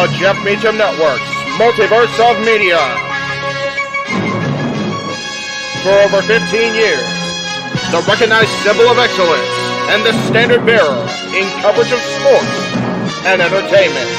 The Jeff Meacham Network's Multiverse of Media. For over 15 years, the recognized symbol of excellence and the standard bearer in coverage of sports and entertainment.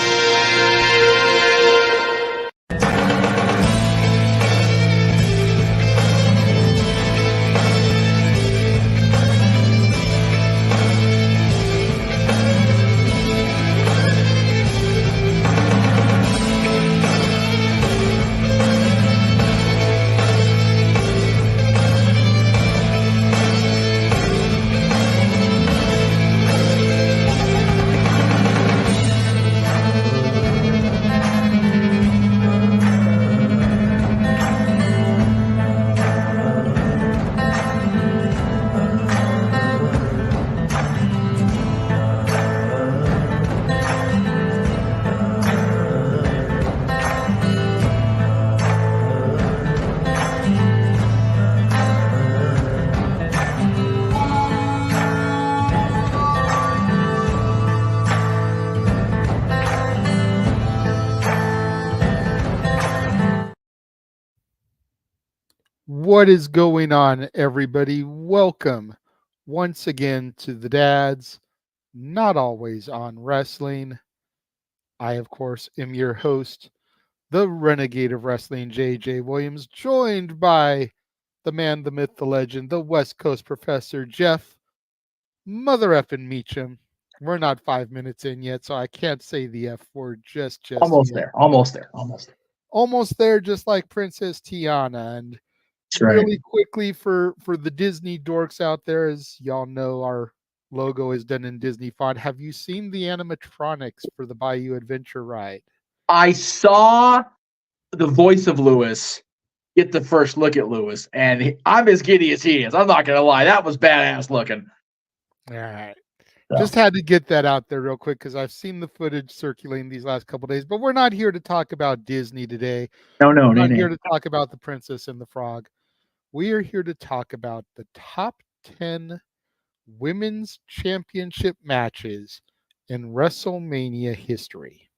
What is going on, everybody? Welcome once again to the DADS, not always on wrestling. I, of course, am your host, the Renegade of Wrestling, J.J. Williams, joined by the man, the myth, the legend, the West Coast professor, Jeff Mother Effin' Meacham. We're not 5 minutes in yet, so I can't say the F word just almost yet. Almost there, just like Princess Tiana. And That's right. really quickly for the Disney dorks out there, as y'all know, our logo is done in Disney font. Have you seen the animatronics for the Bayou Adventure ride? I saw the voice of Lewis get the first look at Lewis, and I'm as giddy as he is. I'm not going to lie. That was badass looking. All right. So. Just had to get that out there real quick because I've seen the footage circulating these last couple days. But we're not here to talk about Disney today. No, We're not here to talk about The Princess and the Frog. We are here to talk about the top 10 women's championship matches in WrestleMania history.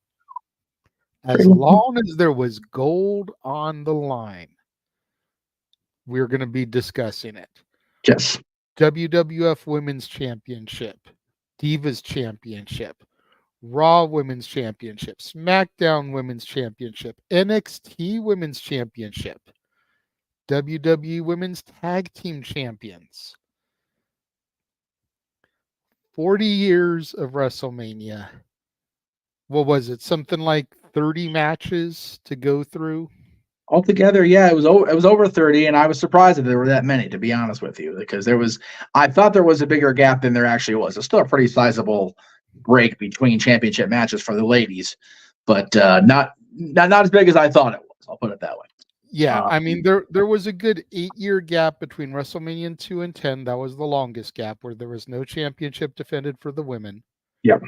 As long as there was gold on the line, we're going to be discussing it. Yes. WWF Women's Championship, Divas Championship, Raw Women's Championship, SmackDown Women's Championship, NXT Women's Championship, WWE Women's Tag Team Champions. 40 years of WrestleMania. What was it? Something like 30 matches to go through? Altogether, yeah, it was over 30, and I was surprised that there were that many, to be honest with you, because I thought there was a bigger gap than there actually was. It's still a pretty sizable break between championship matches for the ladies, but not as big as I thought it was. I'll put it that way. Yeah, I mean, there was a good 8-year gap between WrestleMania 2 and 10. That was the longest gap where there was no championship defended for the women. Yep.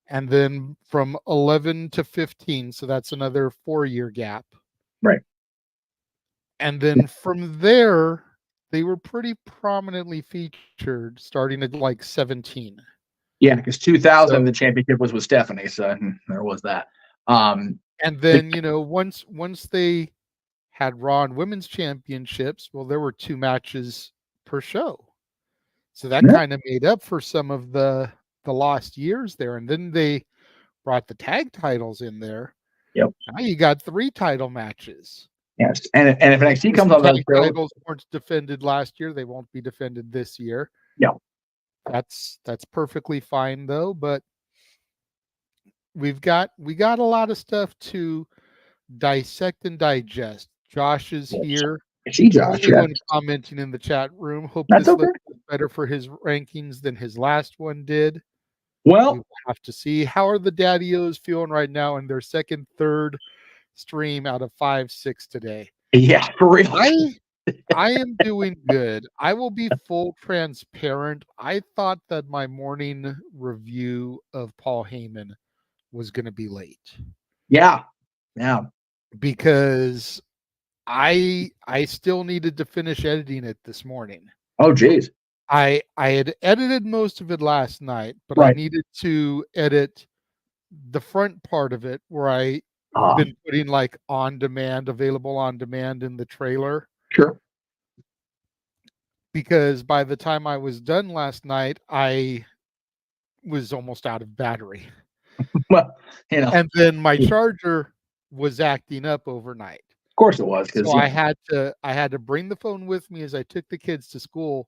And then from 11 to 15, so that's another 4-year gap. Right. And then from there, they were pretty prominently featured starting at like 17. Yeah, because 2000, the championship was with Stephanie, so there was that. And then, once they had Raw and Women's Championships, well, there were 2 matches per show. So that kind of made up for some of the lost years there. And then they brought the tag titles in there. Yep. Now you got 3 title matches. Yes, and if NXT comes on, those titles weren't defended last year, they won't be defended this year. Yeah, that's perfectly fine though. But we got a lot of stuff to dissect and digest. Josh is here. See, Josh, Everyone commenting in the chat room. Hope this list is better for his rankings than his last one did. Well, we'll have to see. How are the Daddy-O's feeling right now in their second, third stream out of 5, 6 today? Yeah, for real. I am doing good. I will be full transparent. I thought that my morning review of Paul Heyman was going to be late. Yeah. Because I still needed to finish editing it this morning. Oh, geez. I had edited most of it last night, but I needed to edit the front part of it where I've been putting like available on demand in the trailer. Sure. Because by the time I was done last night, I was almost out of battery. Well, and then my charger was acting up overnight. Of course it was. So I had to bring the phone with me as I took the kids to school,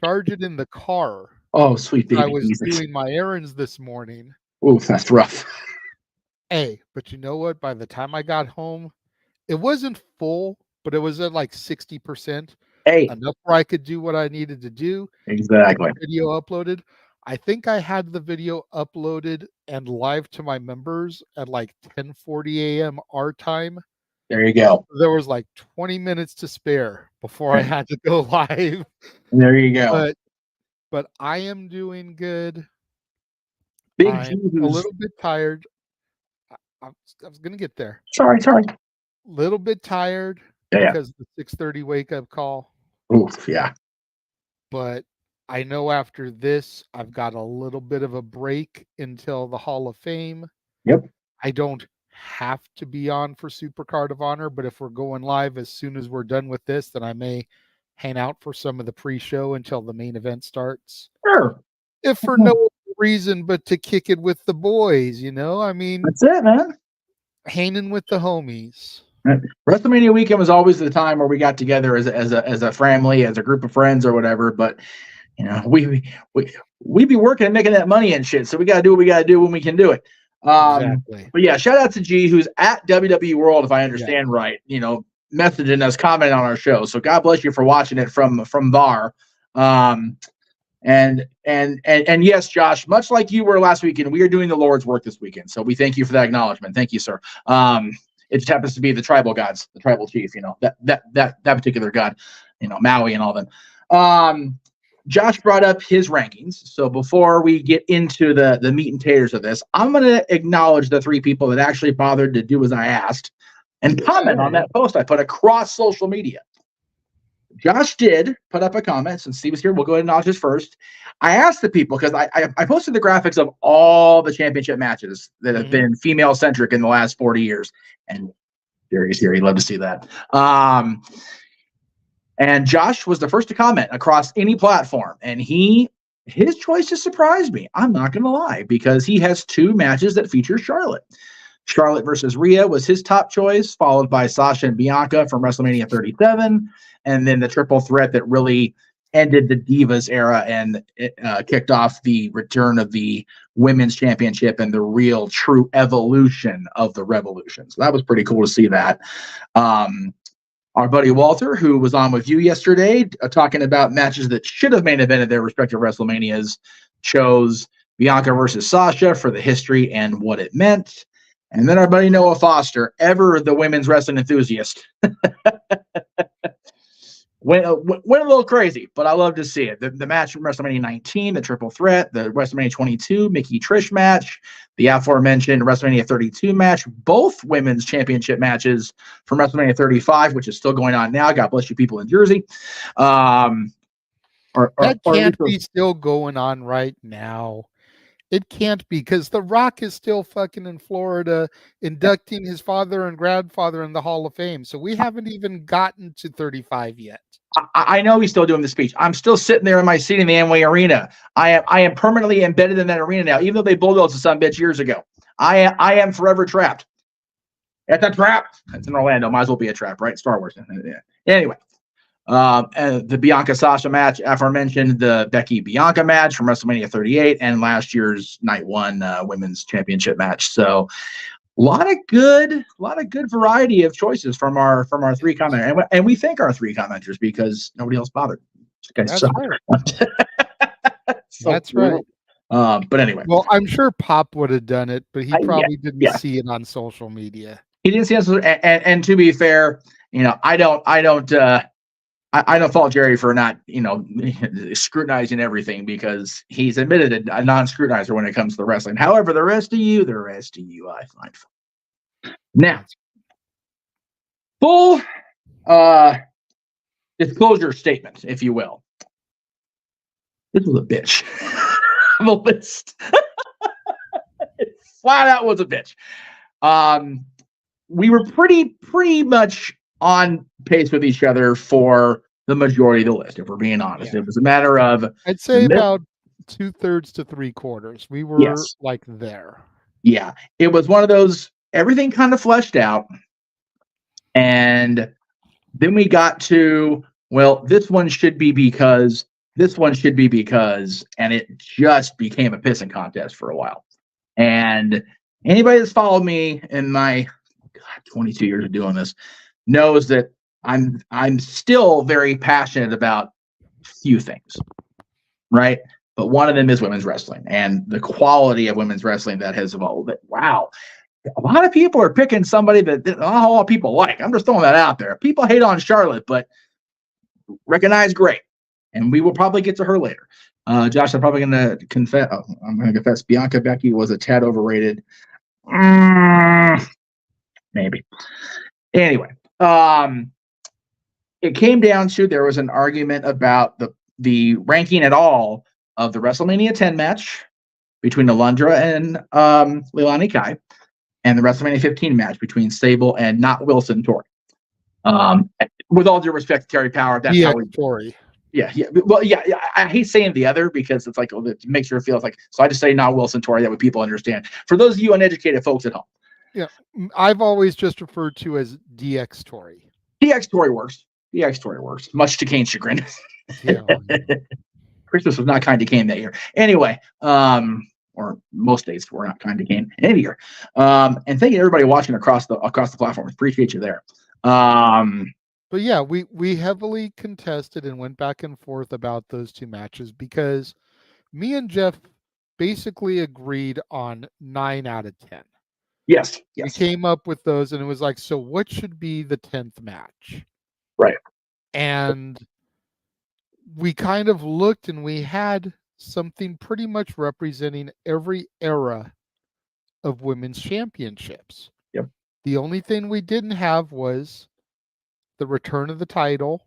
charge it in the car. Oh, sweet baby. I was doing my errands this morning. Ooh, that's rough. Hey, but you know what? By the time I got home, it wasn't full, but it was at like 60%. Hey, enough where I could do what I needed to do. Exactly. Video uploaded. I think I had the video uploaded and live to my members at like 10:40 a.m. our time. There you go. There was like 20 minutes to spare before I had to go live. There you go. But I am doing good. I'm a little bit tired. I was going to get there. Sorry. Little bit tired because of the 6:30 wake up call. Oof, yeah. But I know after this, I've got a little bit of a break until the Hall of Fame. Yep. I don't have to be on for Supercard of Honor, but if we're going live as soon as we're done with this, then I may hang out for some of the pre-show until the main event starts. Sure. If for no reason but to kick it with the boys, I mean, that's it, man. Hanging with the homies. WrestleMania weekend was always the time where we got together as a family, as a group of friends or whatever. But we be working and making that money and shit. So we got to do what we got to do when we can do it. Exactly. But yeah, shout out to G, who's at WWE World, if I understand right. Messaging us, commenting on our show. So God bless you for watching it from VAR. And yes, Josh, much like you were last weekend, we are doing the Lord's work this weekend. So we thank you for that acknowledgement. Thank you, sir. It just happens to be the tribal gods, the tribal chief, that particular god, Maui and all them. Josh brought up his rankings. So before we get into the meat and taters of this, I'm going to acknowledge the 3 people that actually bothered to do as I asked and comment on that post I put across social media. Josh did put up a comment. Since he was here, we'll go ahead and acknowledge this first. I asked the people, because I posted the graphics of all the championship matches that have been female-centric in the last 40 years. And Gary's here. He'd love to see that. And Josh was the first to comment across any platform. And his choices surprised me. I'm not going to lie, because he has 2 matches that feature Charlotte. Charlotte versus Rhea was his top choice, followed by Sasha and Bianca from WrestleMania 37. And then the triple threat that really ended the Divas era and it kicked off the return of the women's championship and the real true evolution of the Revolution. So that was pretty cool to see that. Our buddy Walter, who was on with you yesterday, talking about matches that should have main evented their respective WrestleManias, chose Bianca versus Sasha for the history and what it meant. And then our buddy Noah Foster, ever the women's wrestling enthusiast, went a little crazy, but I love to see it. The match from WrestleMania 19, the triple threat, the WrestleMania 22 Mickey Trish match, the aforementioned WrestleMania 32 match, both women's championship matches from WrestleMania 35, which is still going on now. God bless you people in Jersey. That can't be still going on right now. It can't be, because The Rock is still fucking in Florida inducting his father and grandfather in the Hall of Fame. So we haven't even gotten to 35 yet. I know he's still doing the speech. I'm still sitting there in my seat in the Amway Arena. I am permanently embedded in that arena now, even though they bulldozed the son of a bitch years ago. I am forever trapped. It's a trap. It's in Orlando. Might as well be a trap, right? Star Wars. Anyway. And the Bianca Sasha match, aforementioned the Becky Bianca match from WrestleMania 38, and last year's Night 1 women's championship match. So a lot of good variety of choices from our 3 commenters, and we thank our 3 commenters because nobody else bothered. That's right. That's cool. right. But anyway, well, I'm sure Pop would have done it, but he probably didn't see it on social media. He didn't see it, and to be fair, I don't fault Jerry for not, scrutinizing everything, because he's admitted a non-scrutinizer when it comes to wrestling. However, the rest of you, I find fun. Now, full disclosure statement, if you will. This was a bitch. The list. It flat out was a bitch. We were pretty much on pace with each other for the majority of the list, if we're being honest. It was a matter of, I'd say about 2/3 to 3/4. We were like there. Yeah. It was one of those, everything kind of fleshed out. And then we got to, well, this one should be because, and it just became a pissing contest for a while. And anybody that's followed me in my 22 years of doing this knows that I'm still very passionate about few things, right? But one of them is women's wrestling and the quality of women's wrestling that has evolved. Wow. A lot of people are picking somebody that not a lot of people like. I'm just throwing that out there. People hate on Charlotte, but recognize great. And we will probably get to her later. Josh, I'm probably going to confess. I'm going to confess Bianca Becky was a tad overrated. Maybe. Anyway, it came down to, there was an argument about the ranking at all of the WrestleMania 10 match between Alundra and Leilani Kai, and the WrestleMania 15 match between Sable and not Wilson Torrey. With all due respect to Terry Power, that's how we Torrey. Yeah. Well, yeah. I hate saying the other because it's like, it makes her feel like, so I just say not Wilson Torrey. That way people understand. For those of you uneducated folks at home. Yeah. I've always just referred to as DX Torrey. DX Torrey works. Much to Kane's chagrin. Yeah. Christmas was not kind to Kane that year. Anyway, or most days were not kind to Kane any year. And thank you to everybody watching across the platform. Appreciate you there. But yeah, we heavily contested and went back and forth about those 2 matches because me and Jeff basically agreed on 9 out of 10. Yes. We came up with those, and it was like, so what should be the 10th match? Right. And we kind of looked and we had something pretty much representing every era of women's championships. Yep. The only thing we didn't have was the return of the title,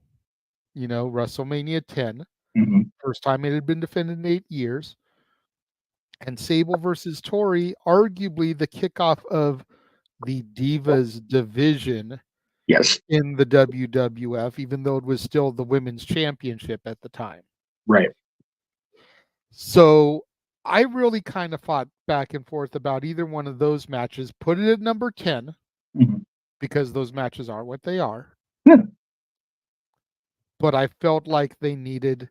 WrestleMania 10. Mm-hmm. First time it had been defended in 8 years. And Sable versus Tori, arguably the kickoff of the Divas division Yes. in the WWF, even though it was still the women's championship at the time. Right. So I really kind of fought back and forth about either one of those matches, put it at number 10, because those matches are what they are. But I felt like they needed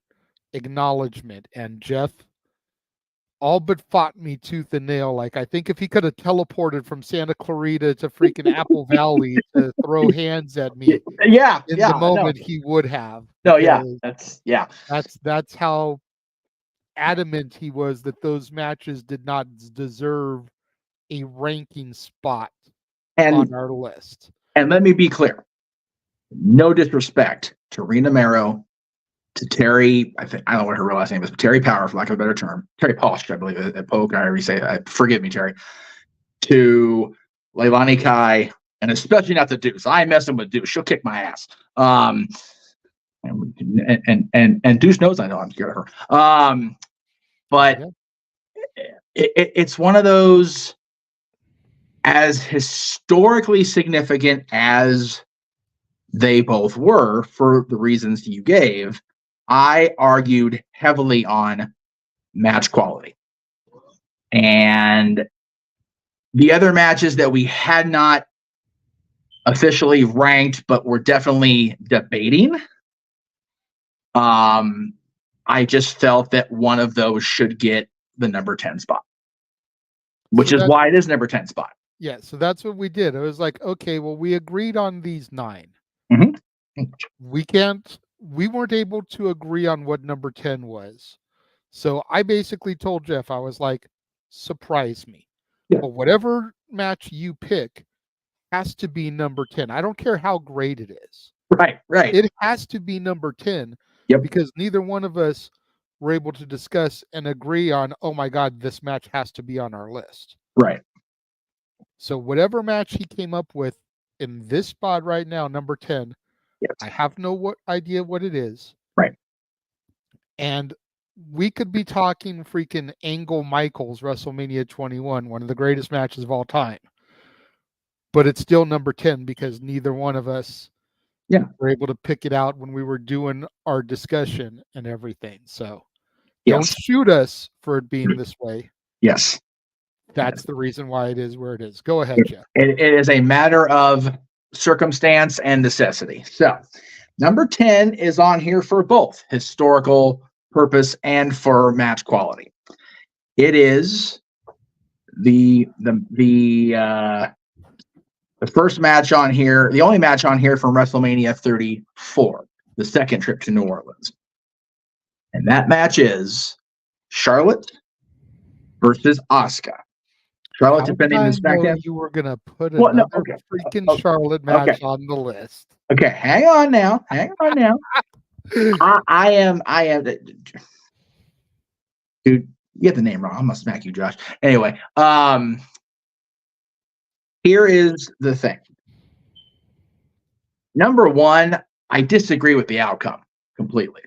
acknowledgement, and Jeff all but fought me tooth and nail. Like, I think if he could have teleported from Santa Clarita to freaking Apple Valley to throw hands at me in the moment, he would have. No, yeah. That's how adamant he was that those matches did not deserve a ranking spot on our list. And let me be clear. No disrespect to Rena Mero, to Terry, I don't know what her real last name is, but Terry Power, for lack of a better term. Terry Posh, I believe, at Poke, I already say that. Forgive me, Terry. To Leilani Kai, and especially not the Deuce. I mess him with Deuce. She'll kick my ass. And Deuce knows I know I'm scared of her. But it's one of those, as historically significant as they both were, for the reasons you gave, I argued heavily on match quality. And the other matches that we had not officially ranked, but were definitely debating, I just felt that one of those should get the number 10 spot, which is why it is number 10 spot. Yeah, so that's what we did. It was like, okay, well, we agreed on these 9. We weren't able to agree on what number 10 was. So I basically told Jeff, I was like, surprise me. Yeah. But whatever match you pick has to be number 10. I don't care how great it is. Right. It has to be number 10. Yep. Because neither one of us were able to discuss and agree on, oh my God, this match has to be on our list. Right. So whatever match he came up with in this spot right now, number 10, yes. I have no idea what it is. Right. And we could be talking freaking Angle Michaels WrestleMania 21, one of the greatest matches of all time. But it's still number 10 because neither one of us were able to pick it out when we were doing our discussion and everything. So don't shoot us for it being this way. Yes. That's the reason why it is where it is. Go ahead, Jeff. It is a matter of circumstance and necessity. So, number 10 is on here for both historical purpose and for match quality. It is the first match on here, the only match on here from WrestleMania 34, the second trip to New Orleans. And that match is Charlotte versus Asuka. Charlotte defending the SmackDown. You were going to put another freaking Charlotte match on the list. Okay, hang on now. I am. Dude, you get the name wrong. I'm gonna smack you, Josh. Anyway, here is the thing. Number 1, I disagree with the outcome completely.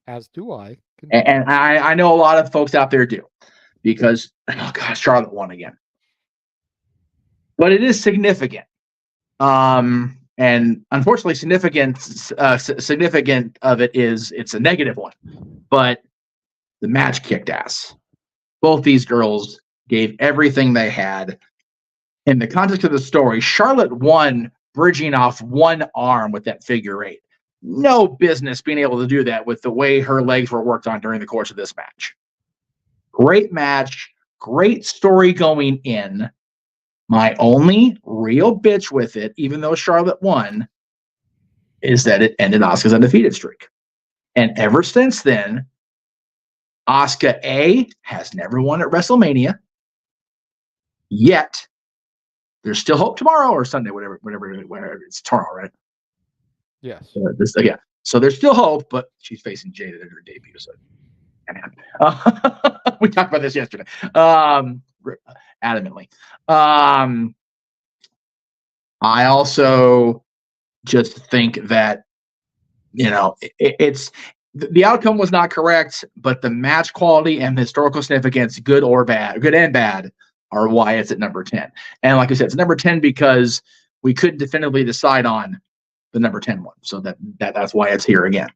As do I. And I know a lot of folks out there do, because Charlotte won again. But it is significant. And unfortunately, significant of it is it's a negative one. But the match kicked ass. Both these girls gave everything they had. In the context of the story, Charlotte won bridging off one arm with that figure 8. No business being able to do that with the way her legs were worked on during the course of this match. Great match, great story going in. My only real bitch with it, even though Charlotte won, is that it ended Asuka's undefeated streak. And ever since then, Asuka A has never won at WrestleMania. Yet, there's still hope tomorrow or Sunday, whatever it's tomorrow, right? Yes. So there's still hope, but she's facing Jade at her debut. So we talked about this yesterday. Adamantly. I also just think that, it's the outcome was not correct, but the match quality and the historical significance, good or bad, good and bad, are why it's at number 10. And like I said, it's number 10 because we couldn't definitively decide on the number 10 one. So that's why it's here again.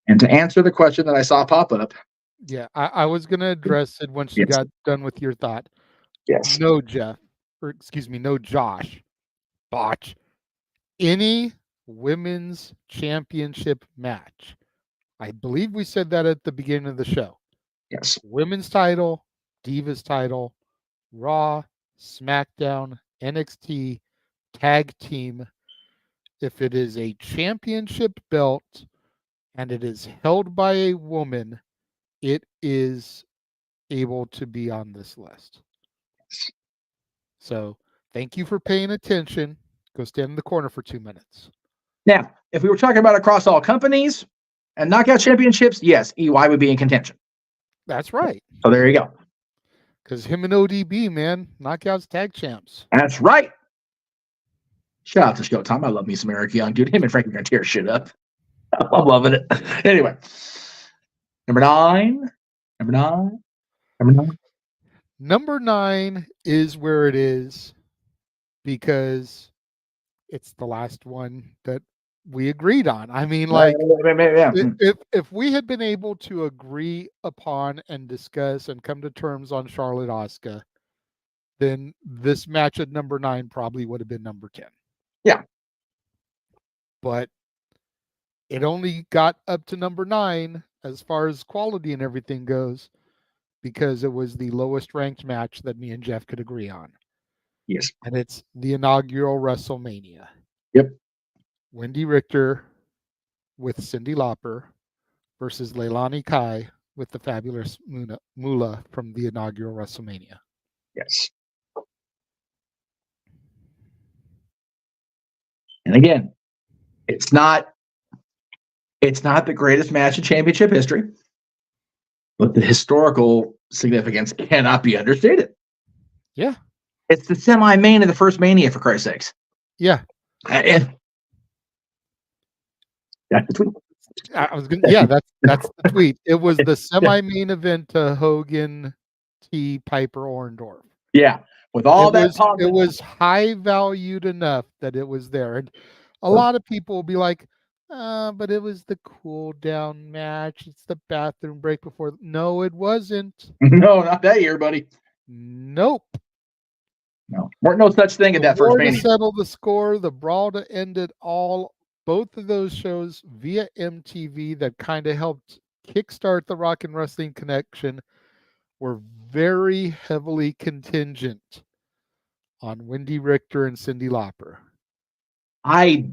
And to answer the question that I saw pop up. Yeah, I was going to address it once you got done with your thought. Yes. No, Jeff, or excuse me, no, Josh. Botch. Any women's championship match. I believe we said that at the beginning of the show. Yes. Women's title, Divas title, Raw, SmackDown, NXT, tag team. If it is a championship belt and it is held by a woman, it is able to be on this list. So thank you for paying attention. Go stand in the corner for 2 minutes. Now, if we were talking about across all companies and knockout championships, yes, EY would be in contention. That's right. So there you go. Because him and ODB, man, knockouts tag champs. That's right. Shout out to Showtime. I love me some Eric Young, dude. Him and Frankie are gonna tear shit up. I'm loving it. Anyway, number nine. Number 9 is where it is because it's the last one that we agreed on. I mean, like, if we had been able to agree upon and discuss and come to terms on Charlotte Asuka, then this match at number 9 probably would have been number 10. Yeah. But it only got up to number 9 as far as quality and everything goes because it was the lowest ranked match that me and Jeff could agree on. Yes. And it's the inaugural WrestleMania. Yep. Wendy Richter with Cyndi Lauper versus Leilani Kai with the fabulous Moolah from the inaugural WrestleMania. Yes. And again, it's not the greatest match in championship history, but the historical significance cannot be understated. Yeah. It's the semi-main of the first Mania, for Christ's sakes. Yeah. And that's the tweet. That's the tweet. It was the semi-main event to Hogan, T, Piper, Orndorff. Yeah. With all that pomp, it was high valued enough that it was there. And a lot of people will be like, but it was the cool down match. It's the bathroom break before. No, it wasn't. No, not that year, buddy. Nope. No, weren't no such thing at that first Mania. To settle the score, the brawl to end it all. Both of those shows via MTV that kind of helped kickstart the Rock and Wrestling Connection were very heavily contingent on Wendy Richter and Cyndi Lauper. I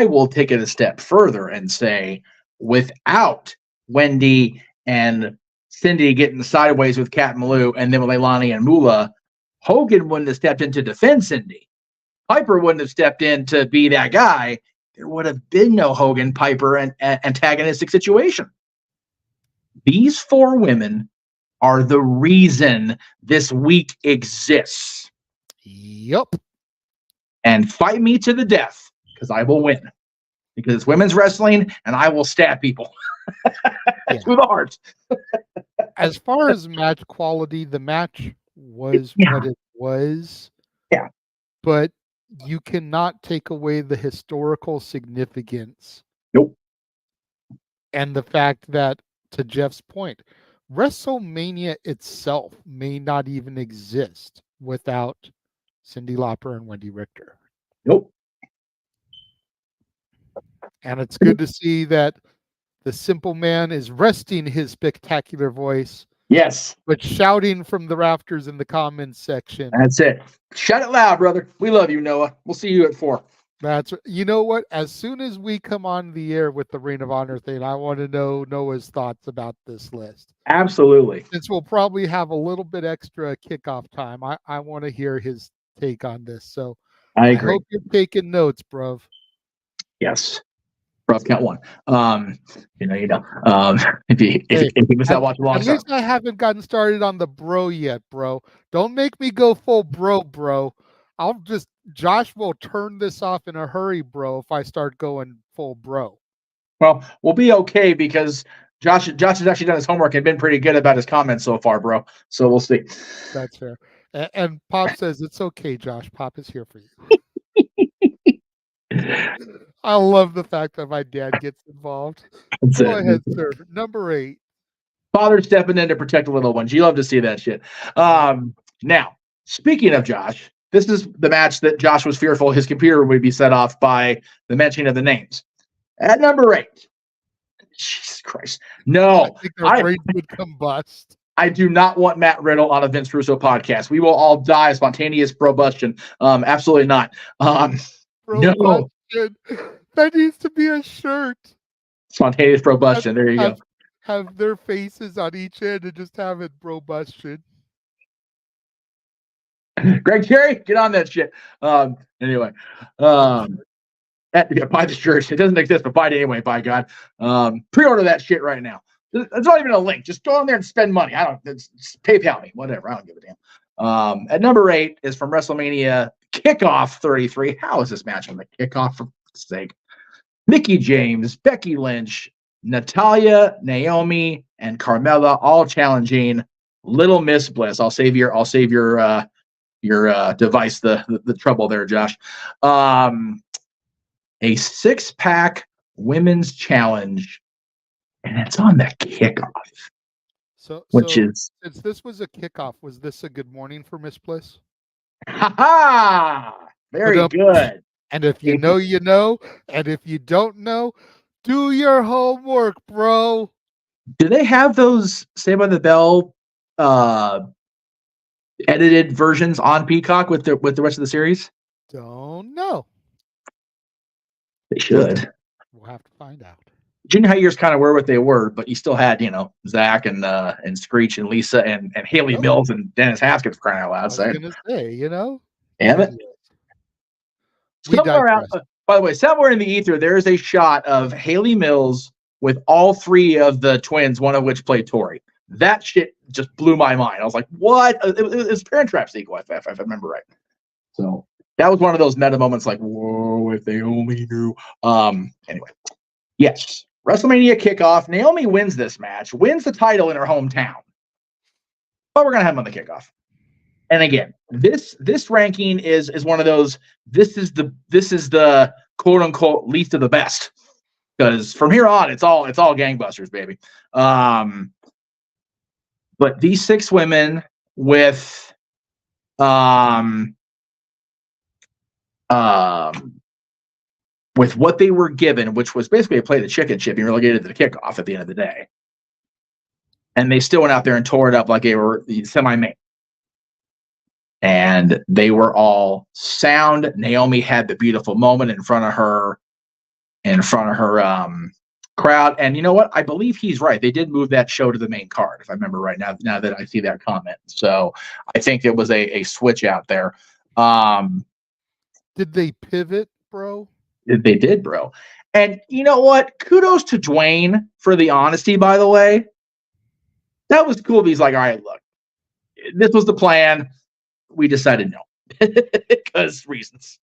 will take it a step further and say, without Wendy and Cyndi getting sideways with Cat and Malou, and then with Leilani and Moolah, Hogan wouldn't have stepped in to defend Cyndi. Piper wouldn't have stepped in to be that guy. There would have been no Hogan, Piper, and antagonistic situation. These 4 women are the reason this week exists. Yup. And fight me to the death, because I will win. Because it's women's wrestling, and I will stab people through the heart. As far as match quality, the match was what it was. Yeah. But you cannot take away the historical significance. Nope. And the fact that, to Jeff's point, WrestleMania itself may not even exist without Cyndi Lauper and Wendy Richter. Nope. And it's good to see that the simple man is resting his spectacular voice. Yes. But shouting from the rafters in the comments section. That's it. Shout it loud, brother. We love you, Noah. We'll see you at 4. You know what? As soon as we come on the air with the Ring of Honor thing, I want to know Noah's thoughts about this list. Absolutely. Since we'll probably have a little bit extra kickoff time, I want to hear his take on this. So I agree. I hope you're taking notes, bro. Yes. Rough count one. You know. If you missed out watching long At least I haven't gotten started on the bro yet, bro. Don't make me go full bro. Josh will turn this off in a hurry, bro, if I start going full bro. Well, we'll be okay because Josh has actually done his homework and been pretty good about his comments so far, bro. So we'll see. That's fair. And Pop says it's okay, Josh. Pop is here for you. I love the fact that my dad gets involved. Go ahead, sir. Number 8. Father stepping in to protect the little ones. You love to see that shit. Now, speaking of Josh, this is the match that Josh was fearful his computer would be set off by the mentioning of the names. At number 8. Jesus Christ. No. I think their brains would combust. I do not want Matt Riddle on a Vince Russo podcast. We will all die of spontaneous probustion. Absolutely not. No. That needs to be a shirt. Spontaneous probustion. There you go. Have their faces on each end and just have it probustion. Greg Cherry, get on that shit. Anyway. Buy the shirt. It doesn't exist, but buy it anyway, by God. Pre-order that shit right now. It's not even a link. Just go on there and spend money. It's PayPal me, whatever. I don't give a damn. At number 8 is from WrestleMania Kickoff 33. How is this match on the kickoff, for fuck's sake? Mickie James, Becky Lynch, Natalya, Naomi, and Carmella all challenging Little Miss Bliss. I'll save your device the trouble there, Josh. A 6-pack women's challenge. And it's on the kickoff. Since this was a kickoff, was this a good morning for Miss Bliss? Very good. And if you know, you know. And if you don't know, do your homework, bro. Do they have those Saved by the Bell edited versions on Peacock with the rest of the series? Don't know. They should. We'll have to find out. You know how yours kind of were what they were, but you still had, Zach and Screech and Lisa and Haley Mills and Dennis Haskins, for crying out loud. I was gonna say, Damn it. By the way, somewhere in the ether, there is a shot of Haley Mills with all 3 of the twins, one of which played Tori. That shit just blew my mind. I was like, what? It was Parent Trap sequel, if I remember right. So that was one of those meta moments like, whoa, if they only knew. Anyway, yes. WrestleMania kickoff. Naomi wins this match, wins the title in her hometown. But we're going to have them on the kickoff. And again, this ranking is one of those, this is the quote unquote least of the best. Because from here on, it's all gangbusters, baby. But these 6 women with what they were given, which was basically a play the chicken ship, being relegated to the kickoff at the end of the day. And they still went out there and tore it up like they were semi-main. And they were all sound. Naomi had the beautiful moment in front of her crowd. And you know what? I believe he's right. They did move that show to the main card, if I remember right now that I see that comment. So I think it was a switch out there. Did they pivot, bro? They did, bro. And you know what? Kudos to Dwayne for the honesty, by the way. That was cool. He's like, all right, look, this was the plan. We decided no because reasons.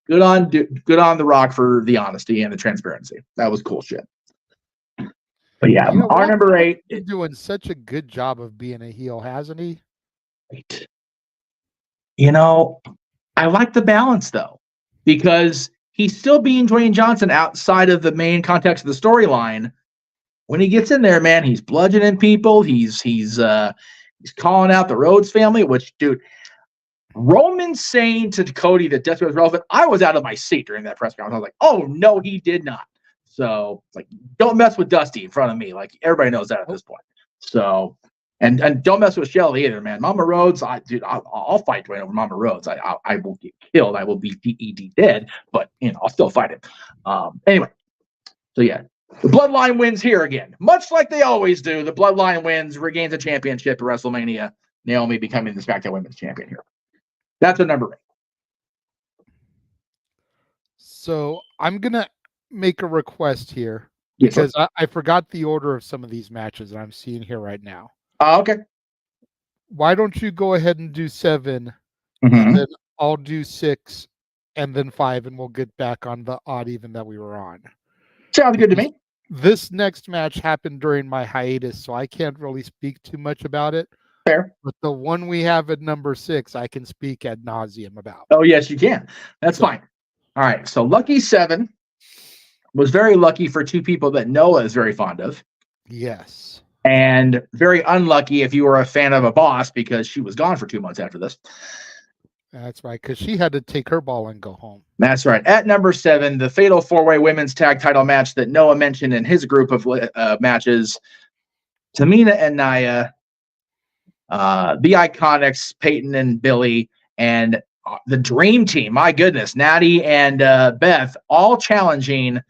Good on The Rock for the honesty and the transparency. That was cool shit. But yeah, our number 8 is doing such a good job of being a heel, hasn't he? Right. I like the balance though, because he's still being Dwayne Johnson outside of the main context of the storyline. When he gets in there, man, he's bludgeoning people. He's calling out the Rhodes family, which, dude, Roman saying to Cody that Death was relevant, I was out of my seat during that press conference. I was like, oh, no, he did not. So, like, don't mess with Dusty in front of me. Like, everybody knows that at this point. So, and don't mess with Shelly either, man. Mama Rhodes, I'll fight Dwayne over Mama Rhodes. I will get killed. I will be DED dead, but, I'll still fight him. Anyway, so yeah. The Bloodline wins here again. Much like they always do, the Bloodline wins, regains a championship at WrestleMania. Naomi becoming the SmackDown Women's Champion here. That's a number 8. So I'm going to make a request here Yes, sir. because I forgot the order of some of these matches that I'm seeing here right now. Okay. Why don't you go ahead and do 7, Mhm. and then I'll do 6, and then 5, and we'll get back on the odd even that we were on. Sounds good to me. This next match happened during my hiatus, so I can't really speak too much about it. Fair. But the one we have at number 6, I can speak ad nauseum about. Oh, yes, you can. That's fine. All right. So Lucky 7 was very lucky for 2 people that Noah is very fond of. Yes. And very unlucky if you were a fan of a boss because she was gone for 2 months after this. That's right, because she had to take her ball and go home. That's right. At number 7, the Fatal 4-Way Women's Tag Title match that Noah mentioned in his group of matches. Tamina and Nia, the Iconics, Peyton and Billy, and the Dream Team. My goodness, Natty and Beth all challenging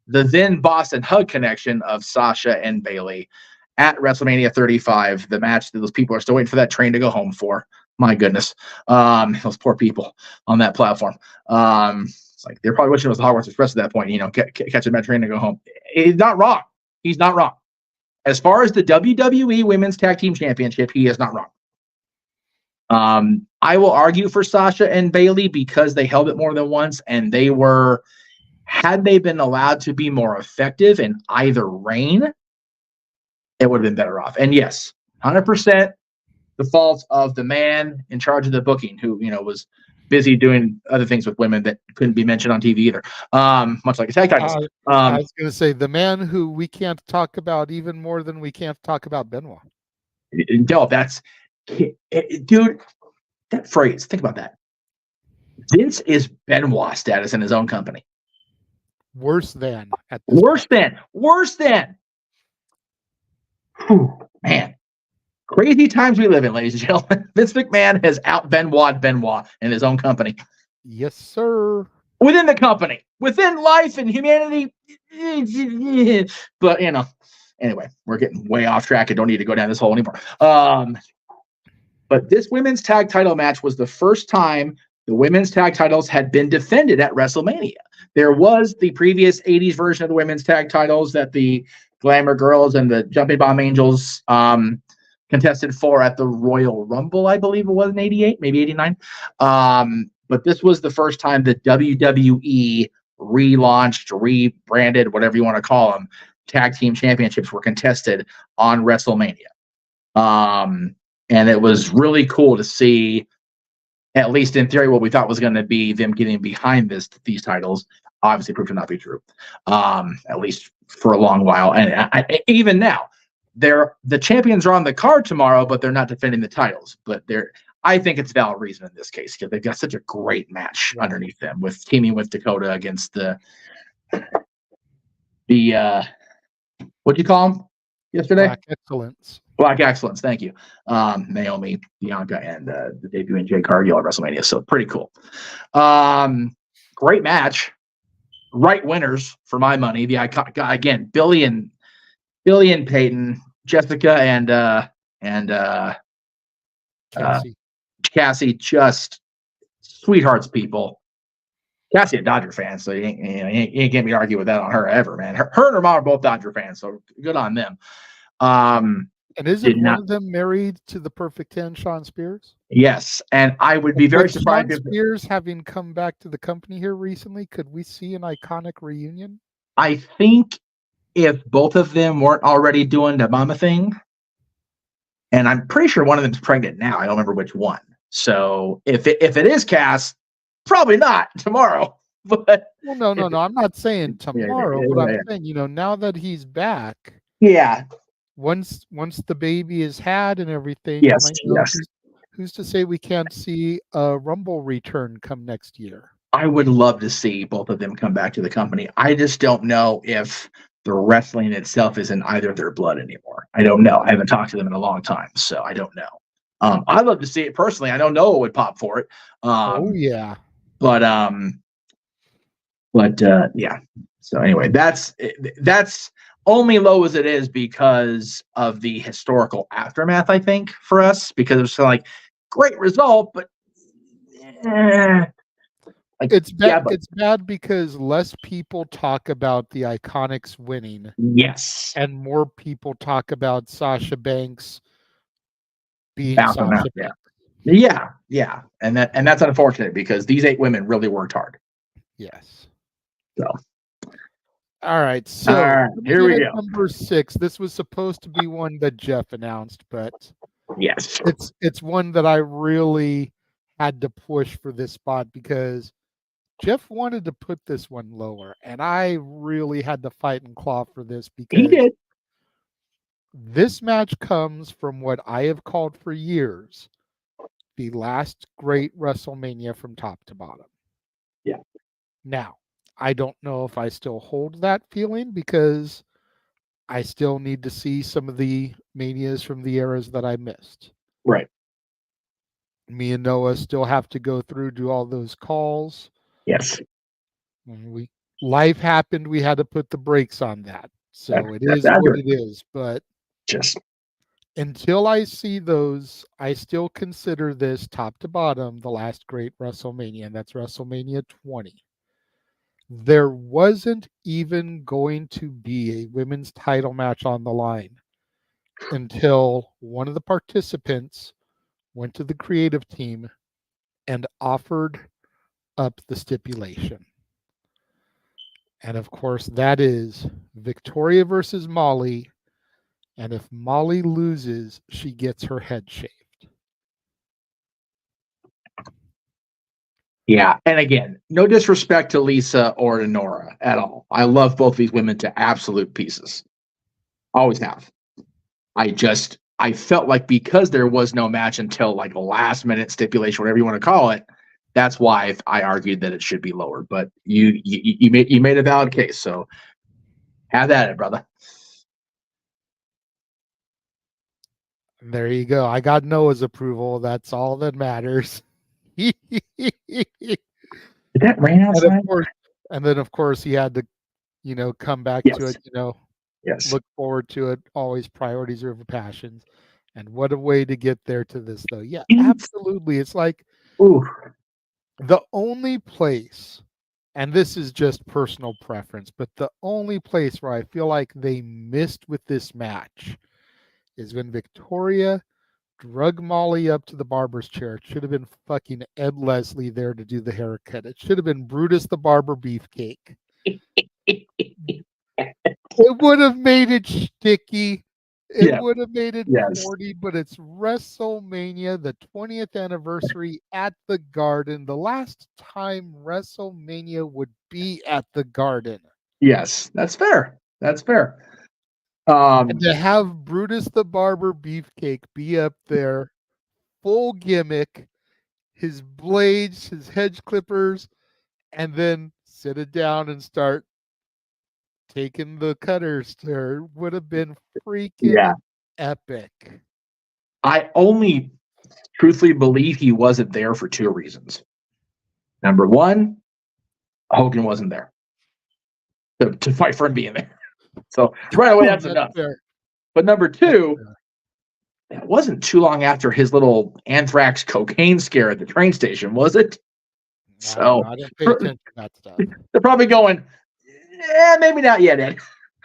the then Boston Hug connection of Sasha and Bayley at WrestleMania 35, the match that those people are still waiting for that train to go home for. My goodness. Those poor people on that platform. It's like they're probably wishing it was the Hogwarts Express at that point, catching that train to go home. He's not wrong. He's not wrong. As far as the WWE Women's Tag Team Championship, he is not wrong. I will argue for Sasha and Bayley because they held it more than once, and they were, had they been allowed to be more effective in either reign, it would have been better off. And yes, 100% the fault of the man in charge of the booking who, was busy doing other things with women that couldn't be mentioned on TV either. Much like a tag titles. I was going to say the man who we can't talk about even more than we can't talk about Benoit. No, that's, dude, that phrase, think about that. Vince is Benoit status in his own company. Worse than. At this Worse than. Whew, man. Crazy times we live in, ladies and gentlemen. Vince McMahon has out Benoit in his own company. Yes, sir. Within the company. Within life and humanity. But, anyway, we're getting way off track. I don't need to go down this hole anymore. But this women's tag title match was the first time the women's tag titles had been defended at WrestleMania. There was the previous 80s version of the women's tag titles that the Glamour Girls and the Jumping Bomb Angels contested for at the Royal Rumble, I believe it was in 88, maybe 89. But this was the first time that WWE relaunched, rebranded, whatever you want to call them, tag team championships were contested on WrestleMania. And it was really cool to see, at least in theory, what we thought was going to be them getting behind these titles obviously proved to not be true, at least for a long while. And even now, the champions are on the card tomorrow, but they're not defending the titles. But I think it's valid reason in this case because they've got such a great match underneath them with teaming with Dakota against the what'd you call them yesterday? Black Excellence. Thank you. Naomi, Bianca, and the debuting Jay Cargill at WrestleMania. So pretty cool. Great match. Right winners for my money. The icon again, Billy and Peyton, Jessica and Cassie, just sweethearts people. Cassie a Dodger fan, so you ain't get me to argue with that on her ever, man. Her and her mom are both Dodger fans, so good on them. And isn't one of them married to the Perfect 10, Sean Spears? Yes, and I would be very surprised if Spears having come back to the company here recently, could we see an iconic reunion? I think if both of them weren't already doing the mama thing, and I'm pretty sure one of them's pregnant now. I don't remember which one. So if it is Cass, probably not tomorrow. But well, no. I'm not saying tomorrow, but I'm saying, now that he's back. Yeah. Once the baby is had and everything, yes. Who's to say we can't see a Rumble return come next year? I would love to see both of them come back to the company. I just don't know if the wrestling itself is in either of their blood anymore. I don't know. I haven't talked to them in a long time, so I don't know. I'd love to see it personally. I know Noah would pop for it. Oh yeah. But yeah. So anyway, that's only low as it is because of the historical aftermath, I think, for us, because it was like great result, but Like, It's bad. yeah, but It's bad because less people talk about the Iconics winning, yes, and more people talk about Sasha Banks being bouncing Sasha out. Yeah, Banks. yeah, and that's unfortunate because these 8 women really worked hard. Yes. So, All right. all So right, here we at go. number 6. This was supposed to be one that Jeff announced, but Yes, it's one that I really had to push for this spot because Jeff wanted to put this one lower, and I really had to fight and claw for this he because did. this match comes from what I have called for years the last great WrestleMania from top to bottom. Yeah. Now, I don't know if I still hold that feeling because I still need to see some of the manias from the eras that I missed. Right. Me and Noah still have to go through, do all those calls. Yes. And life happened. We had to put the brakes on that. So it is what it is. But just until I see those, I still consider this top to bottom the last great WrestleMania, and that's WrestleMania 20. There wasn't even going to be a women's title match on the line until one of the participants went to the creative team and offered up the stipulation. And of course, that is Victoria versus Molly. And if Molly loses, she gets her head shaved. Yeah. And again, no disrespect to Lisa or to Nora at all. I love both these women to absolute pieces. Always have. I felt like because there was no match until like a last minute stipulation, whatever you want to call it, that's why I argued that it should be lower. But you made a valid case. So have at it, brother. There you go. I got Noah's approval. That's all that matters. Did that rain outside? And then, of course, he had to, come back to it, Yes. Look forward to it. Always priorities over passions. And what a way to get there to this, though. Yeah, absolutely. It's like the only place, and this is just personal preference, but the only place where I feel like they missed with this match is when Victoria drug Molly up to the barber's chair. It should have been fucking Ed Leslie there to do the haircut. It should have been Brutus the Barber Beefcake. It would have made it sticky. It would have made it corny, but it's WrestleMania, the 20th anniversary at the Garden. The last time WrestleMania would be at the Garden. Yes, that's fair. That's fair. And to have Brutus the Barber Beefcake be up there, full gimmick, his blades, his hedge clippers, and then sit it down and start taking the cutters there would have been freaking epic. I only truthfully believe he wasn't there for 2 reasons. Number 1, Hogan wasn't there to fight for him being there. So right away, that's enough. Fair. But number 2, it wasn't too long after his little anthrax cocaine scare at the train station, was it? So I didn't pay attention to that stuff. They're probably going, maybe not yet, Ed.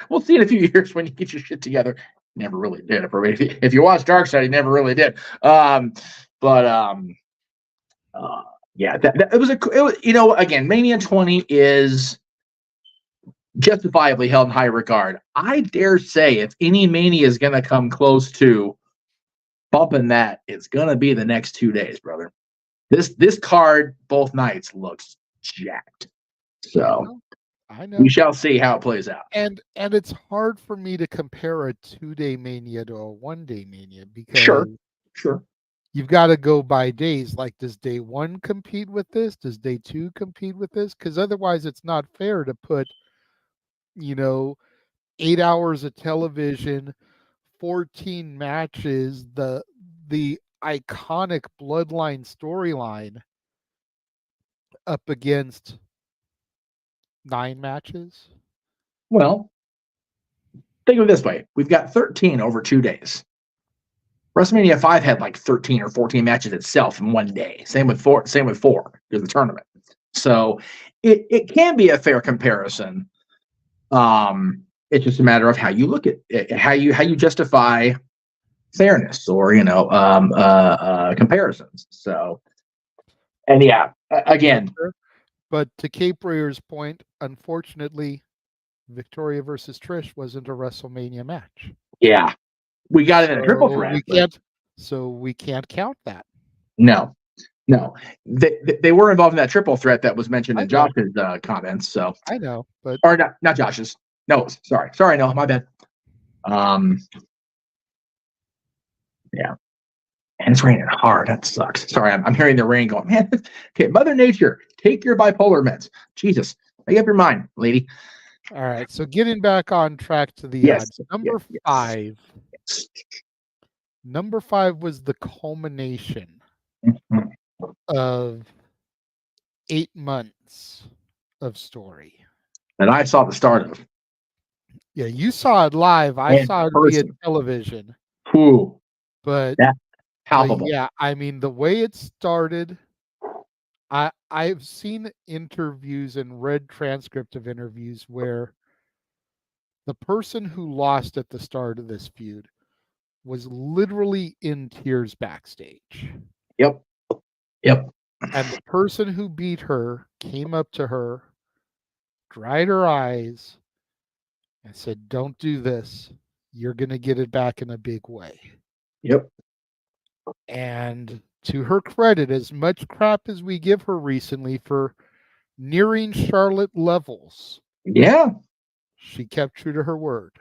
We'll see in a few years when you get your shit together. Never really did. If you watch Dark Side, he never really did. Yeah, it was again, Mania 20 is justifiably held in high regard. I dare say if any Mania is going to come close to bumping that, it's going to be the next 2 days, brother. This card both nights looks jacked. So I know. We shall see how it plays out. And it's hard for me to compare a 2-day Mania to a 1-day Mania because sure. You've got to go by days. Like, does day 1 compete with this? Does day 2 compete with this? Because otherwise it's not fair to put 8 hours of television, 14 matches, the iconic Bloodline storyline up against 9 matches. Well, think of it this way. We've got 13 over 2 days. WrestleMania 5 had like 13 or 14 matches itself in 1 day. Same with 4 because the tournament. So it can be a fair comparison. It's just a matter of how you look at it, how you justify fairness or comparisons. So, and yeah, again. But to Cape Rayer's point, unfortunately, Victoria versus Trish wasn't a WrestleMania match. Yeah, we got it in a triple threat. We can't count that. No, they were involved in that triple threat that was mentioned in Josh's comments. So I know, but or not Josh's. No, sorry, no, my bad. Yeah, and it's raining hard. That sucks. Sorry, I'm hearing the rain going. Man, okay, Mother Nature, take your bipolar meds. Jesus, make up your mind, lady. All right, so getting back on track to the odds. Number 5. Yes. Number 5 was the culmination of 8 months of story. And I saw the start of. Yeah, you saw it live. I saw it via television. Ooh, but that's palpable. Yeah, I mean, the way it started, I've seen interviews and read transcript of interviews where the person who lost at the start of this feud was literally in tears backstage. Yep. And the person who beat her came up to her, dried her eyes, and said, "Don't do this. You're going to get it back in a big way." Yep. And to her credit, as much crap as we give her recently for nearing Charlotte levels, yeah, she kept true to her word.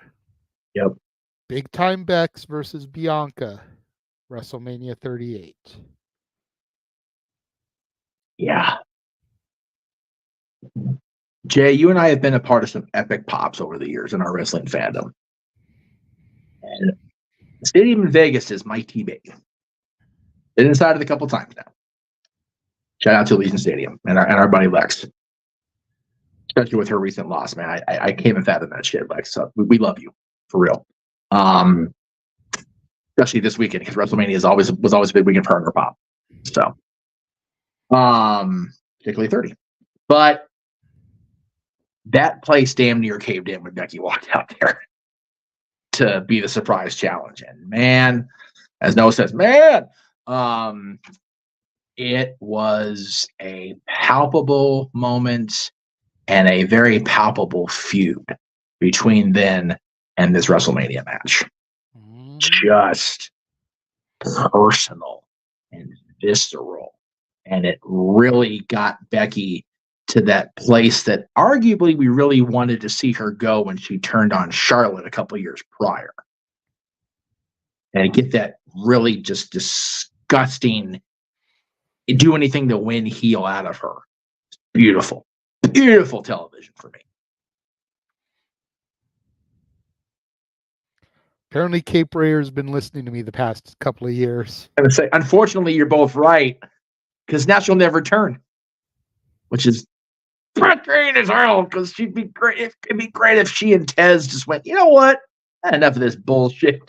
Yep. Big time Bex versus Bianca, WrestleMania 38. Yeah. Jay, you and I have been a part of some epic pops over the years in our wrestling fandom. And the stadium in Vegas is mighty big. Been inside it a couple times now. Shout out to Legion Stadium and our buddy Lex. Especially with her recent loss, man. I can't even fathom that shit, Lex. So we love you, for real. Especially this weekend, because WrestleMania was always a big weekend for her and her pop. So, particularly 30. But that place damn near caved in when Becky walked out there to be the surprise challenge. And man, as Noah says, man, it was a palpable moment and a very palpable feud between then and this WrestleMania match. Just personal and visceral. And it really got Becky to that place that arguably we really wanted to see her go when she turned on Charlotte a couple years prior. And get that really just disgusting, do anything to win heel out of her. Beautiful. Beautiful television for me. Apparently Cape Rayer's been listening to me the past couple of years. I would say, unfortunately, you're both right, because now she'll never turn, which is frustrating as hell, because it'd be great if she and Tez just went, you know what? Enough of this bullshit.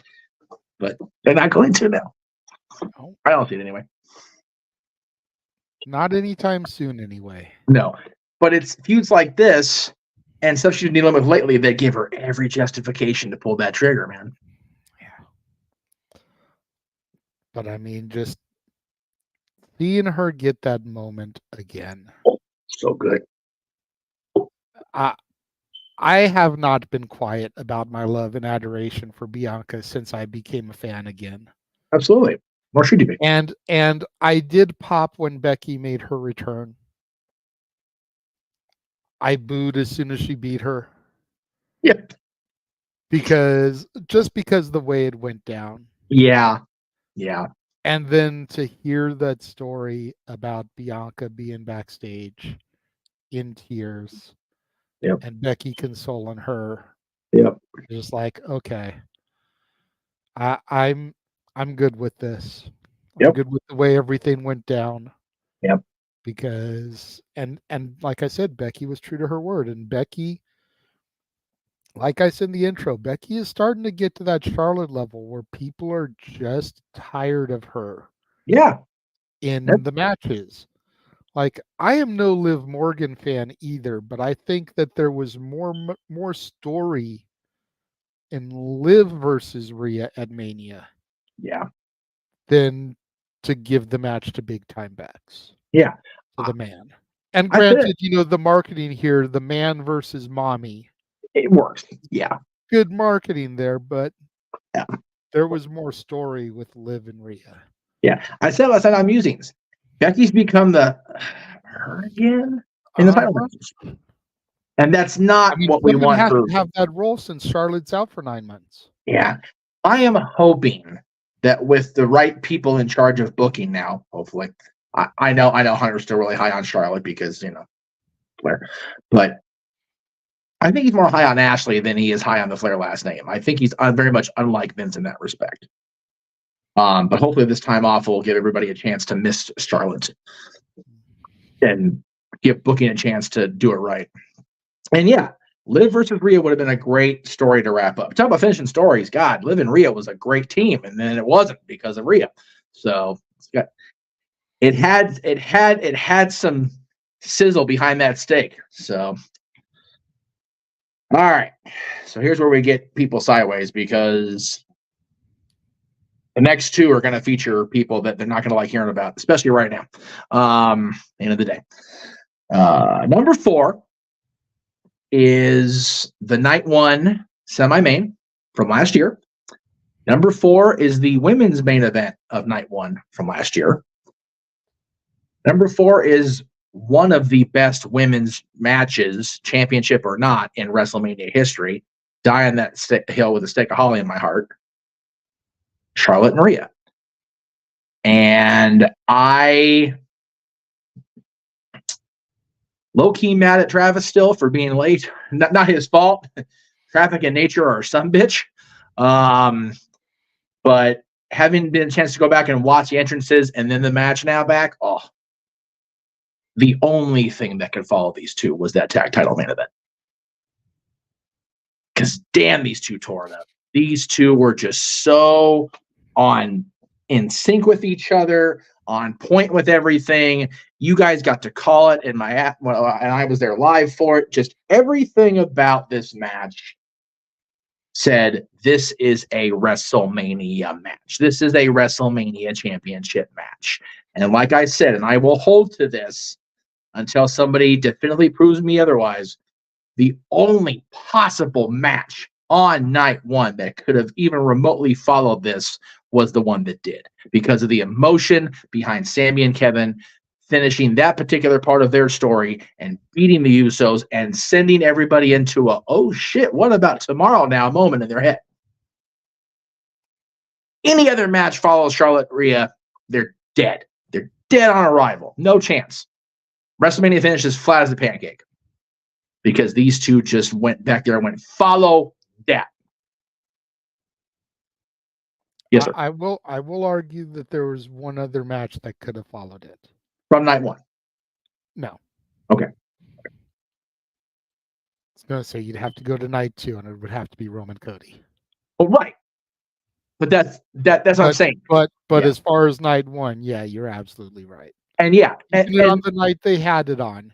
But they're not going to now. No. I don't see it anyway. Not anytime soon, anyway. No. But it's feuds like this and stuff she's been dealing with lately that give her every justification to pull that trigger, man. Yeah. But I mean, just seeing her get that moment again. Oh, so good. I have not been quiet about my love and adoration for Bianca since I became a fan again. Absolutely. More should you be. And I did pop when Becky made her return. I booed as soon as she beat her. Yep. Because the way it went down. Yeah. Yeah. And then to hear that story about Bianca being backstage in tears. Yep. And Becky consoling her. Yep. Just like, okay. I'm good with this. I'm good with the way everything went down. Yep. Because and like I said, Becky was true to her word. And Becky, like I said in the intro, Becky is starting to get to that Charlotte level where people are just tired of her. Yeah. In the matches. Like, I am no Liv Morgan fan either, but I think that there was more story in Liv versus Rhea at Mania Yeah. than to give the match to Big Time Backs. Yeah. To the man. And I said granted, the marketing here, the man versus mommy. it works. Yeah. Good marketing there, but Yeah. there was more story with Liv and Rhea. Yeah. I said last night on Musings, Becky's become her again in the title matches. And that's not what we want to have that role since Charlotte's out for 9 months. Yeah. I am hoping that with the right people in charge of booking now, hopefully. I know Hunter's still really high on Charlotte because, Flair. But I think he's more high on Ashley than he is high on the Flair last name. I think he's very much unlike Vince in that respect. But hopefully this time off will give everybody a chance to miss Charlotte and give booking a chance to do it right. And yeah, Liv versus Rhea would have been a great story to wrap up. Talk about finishing stories. God, Liv and Rhea was a great team, and then it wasn't because of Rhea. So it had some sizzle behind that steak. So all right. So here's where we get people sideways, because the next two are going to feature people that they're not going to like hearing about, especially right now. End of the day. Number 4 is the night 1 semi-main from last year. Number 4 is the women's main event of night 1 from last year. Number 4 is one of the best women's matches, championship or not, in WrestleMania history. Die on that hill with a stick of holly in my heart. Charlotte and Rhea. And I low-key mad at Travis still for being late. Not his fault. Traffic and nature are some bitch. But having been a chance to go back and watch the entrances and then the match now back, the only thing that could follow these two was that tag title main event. Because damn, these two tore it up. These two were just so in sync with each other, on point with everything. You guys got to call it in my app, and I was there live for it. Just everything about this match said this is a WrestleMania match. This is a WrestleMania championship match. And like I said, and I will hold to this until somebody definitively proves me otherwise, the only possible match on night 1 that could have even remotely followed this was the one that did, because of the emotion behind Sami and Kevin finishing that particular part of their story and beating the Usos and sending everybody into a, oh shit, what about tomorrow now moment in their head. Any other match follows Charlotte Rhea, they're dead. They're dead on arrival. No chance. WrestleMania finishes flat as a pancake, because these two just went back there and went, follow that. Yes, sir. I will argue that there was one other match that could have followed it. From night 1? No. Okay. I was going to say you'd have to go to night 2, and it would have to be Roman Cody. Oh, right. But that's what I'm saying. But as far as night 1, yeah, you're absolutely right. And yeah, and on the night they had it on.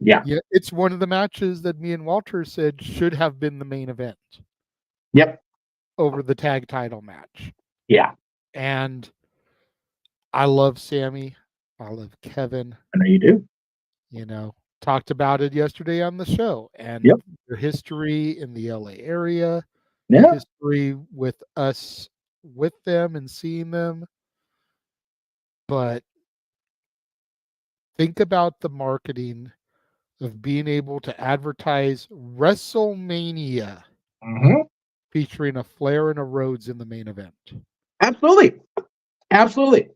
Yeah, it's one of the matches that me and Walter said should have been the main event. Yep. Over the tag title match. Yeah. And I love Sami. I love Kevin. I know you do. Talked about it yesterday on the show, and their history in the LA area, history with us, with them and seeing them. But think about the marketing of being able to advertise WrestleMania featuring a Flair and a Rhodes in the main event. Absolutely. Absolutely.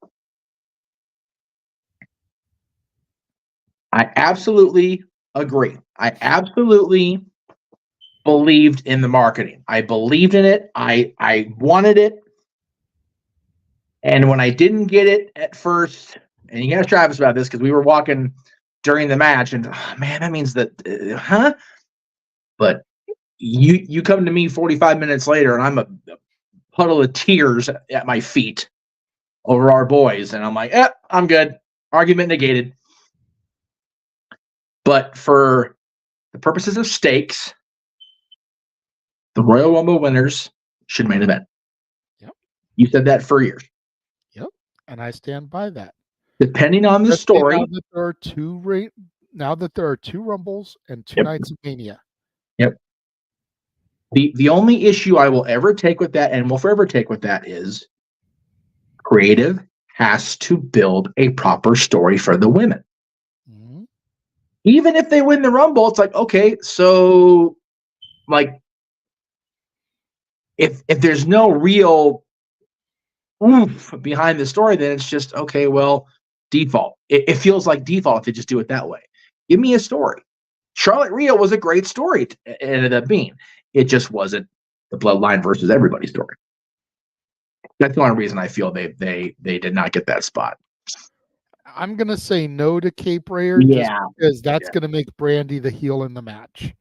I absolutely agree. I absolutely believed in the marketing. I believed in it. I wanted it. And when I didn't get it at first, and you can ask Travis about this because we were walking during the match, and man, that means that, But you come to me 45 minutes later, and I'm a puddle of tears at my feet over our boys, and I'm like, I'm good. Argument negated. But for the purposes of stakes, the Royal Rumble winners should main event. Yep. You said that for years. Yep. And I stand by that. Depending on the story. Now that there are two Rumbles and two nights of Mania. Yep. The only issue I will ever take with that, and will forever take with that, is creative has to build a proper story for the women. Mm-hmm. Even if they win the Rumble, it's like, okay, so like if there's no real oomph behind the story, then it's just, okay, well, default. It feels like default if they just do it that way. Give me a story. Charlotte Rhea was a great story. It ended up being. It just wasn't the Bloodline versus everybody story. That's the only reason I feel they did not get that spot. I'm gonna say no to Cape Rayer, just because that's gonna make Brandy the heel in the match.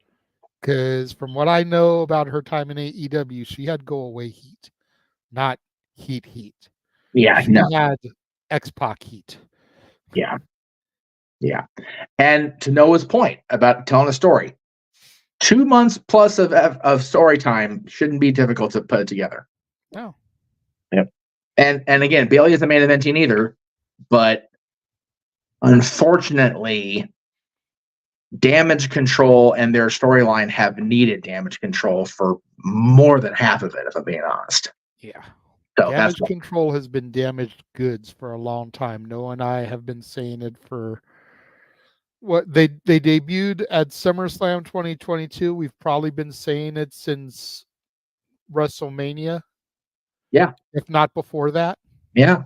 Because from what I know about her time in AEW, she had go away heat, not heat. Yeah, she had X-Pac heat. Yeah. And to Noah's point about telling a story, 2 months plus of story time shouldn't be difficult to put it together. No. Yep. And again, Bayley isn't main eventing either, but unfortunately, Damage Control and their storyline have needed Damage Control for more than half of it, if I'm being honest. Yeah. So Damage Control has been damaged goods for a long time. Noah and I have been saying it for what they debuted at SummerSlam 2022. We've probably been saying it since WrestleMania. Yeah. If not before that. Yeah.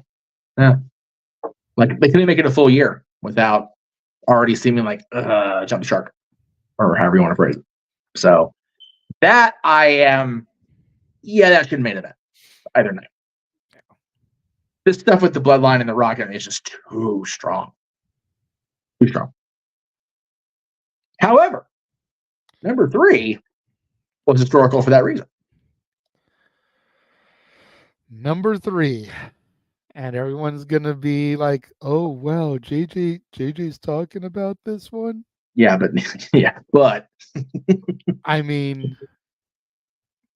Like they couldn't make it a full year without already seeming like jump the shark, or however you want to phrase it. So that that should main event either night. This stuff with the Bloodline and the Rocket is just too strong. Too strong. However, number 3 was historical for that reason. Number 3. And everyone's going to be like, oh, well, JJ's talking about this one. Yeah, but I mean,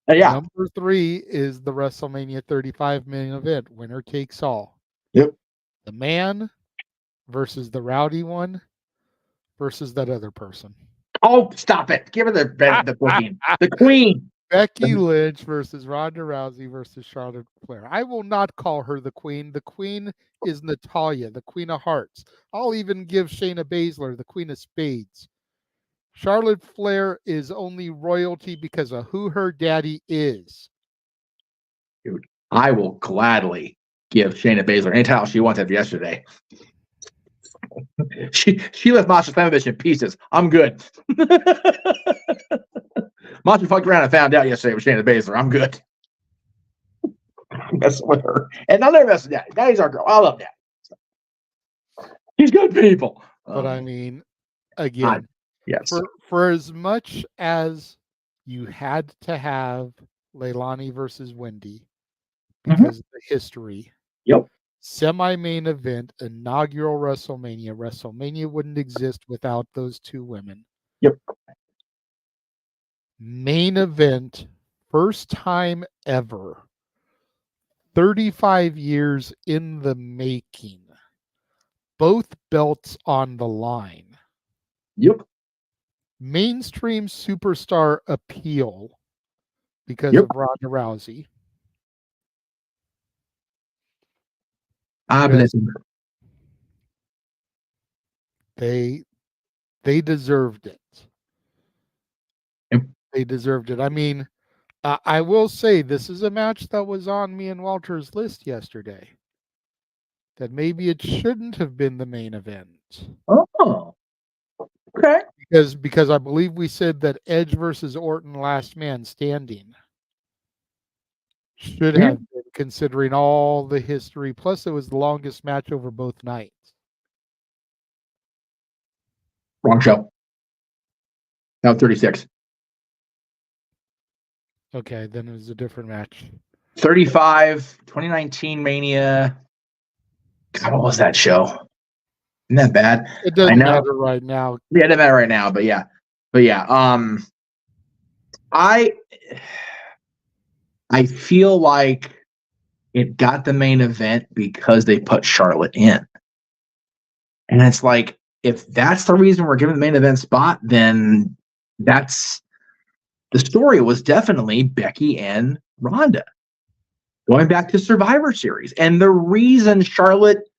number 3 is the WrestleMania 35 main event. Winner takes all. Yep. The man versus the rowdy one versus that other person. Oh, stop it. Give her the booking. The queen. Becky Lynch versus Ronda Rousey versus Charlotte Flair. I will not call her the queen. The queen is Natalya, the queen of hearts. I'll even give Shayna Baszler the queen of spades. Charlotte Flair is only royalty because of who her daddy is. Dude, I will gladly give Shayna Baszler any title she wants after yesterday. She left Masha Slamovich in pieces. I'm good. Masha fucked around and found out yesterday with Shayna Baszler. I'm good. Messing with her. And I'll never mess with Daddy. Daddy's our girl. I love Daddy. He's good people. But I mean, again, yes. For as much as you had to have Leilani versus Wendy because of the history. Yep. Semi-main event, inaugural WrestleMania. WrestleMania wouldn't exist without those two women. Yep. Main event, first time ever. 35 years in the making. Both belts on the line. Yep. Mainstream superstar appeal because of Ronda Rousey. They deserved it. Yep. They deserved it. I mean, I will say this is a match that was on me and Walter's list yesterday. That maybe it shouldn't have been the main event. Oh, okay. Because I believe we said that Edge versus Orton, last man standing, should have been, considering all the history. Plus, it was the longest match over both nights. Wrong show. Now 36. Okay, then it was a different match. 35, 2019 Mania. God, what was that show? Isn't that bad? It doesn't matter right now. Yeah, it doesn't matter right now, but yeah. I feel like it got the main event because they put Charlotte in. And it's like, if that's the reason we're giving the main event spot, then that's the story was definitely Becky and Ronda. Going back to Survivor Series. And the reason Charlotte,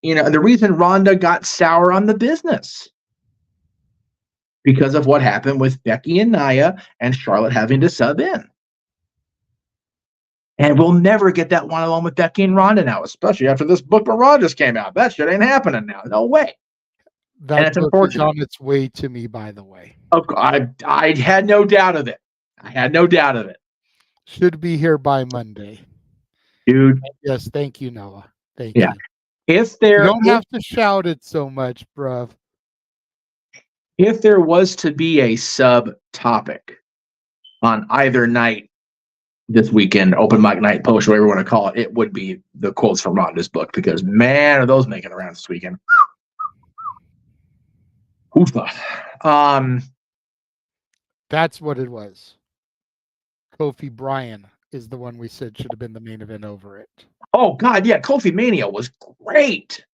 the reason Ronda got sour on the business. Because of what happened with Becky and Nia and Charlotte having to sub in. And we'll never get that one-on-one with Becky and Ronda now, especially after this book of Raw just came out. That shit ain't happening now. No way. That book is on its way to me, by the way. Oh, I had no doubt of it. Should be here by Monday. Dude. Yes, thank you, Noah. Thank you. You don't have to shout it so much, bruv. If there was to be a sub-topic on either night this weekend, open mic night, post, whatever you want to call it, it would be the quotes from Ronda's book, because, man, are those making around this weekend. That's what it was. Kofi Bryan is the one we said should have been the main event over it. Oh, God, yeah. Kofi Mania was great.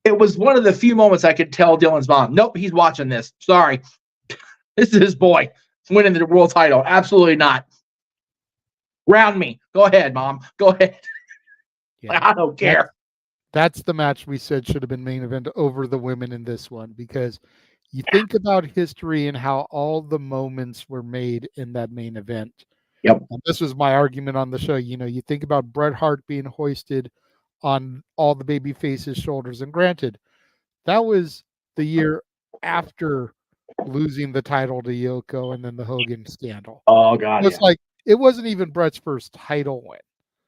It was one of the few moments I could tell Dylan's mom, nope, he's watching this. Sorry. This is his boy. He's winning the world title. Absolutely not. Round me. Go ahead, Mom. Go ahead. Yeah, I don't care. That's the match we said should have been main event over the women in this one, because you think about history and how all the moments were made in that main event. Yep. And this was my argument on the show. You think about Bret Hart being hoisted on all the baby faces' shoulders. And granted, that was the year after losing the title to Yoko and then the Hogan scandal. Oh, God. It's like, it wasn't even Bret's first title win.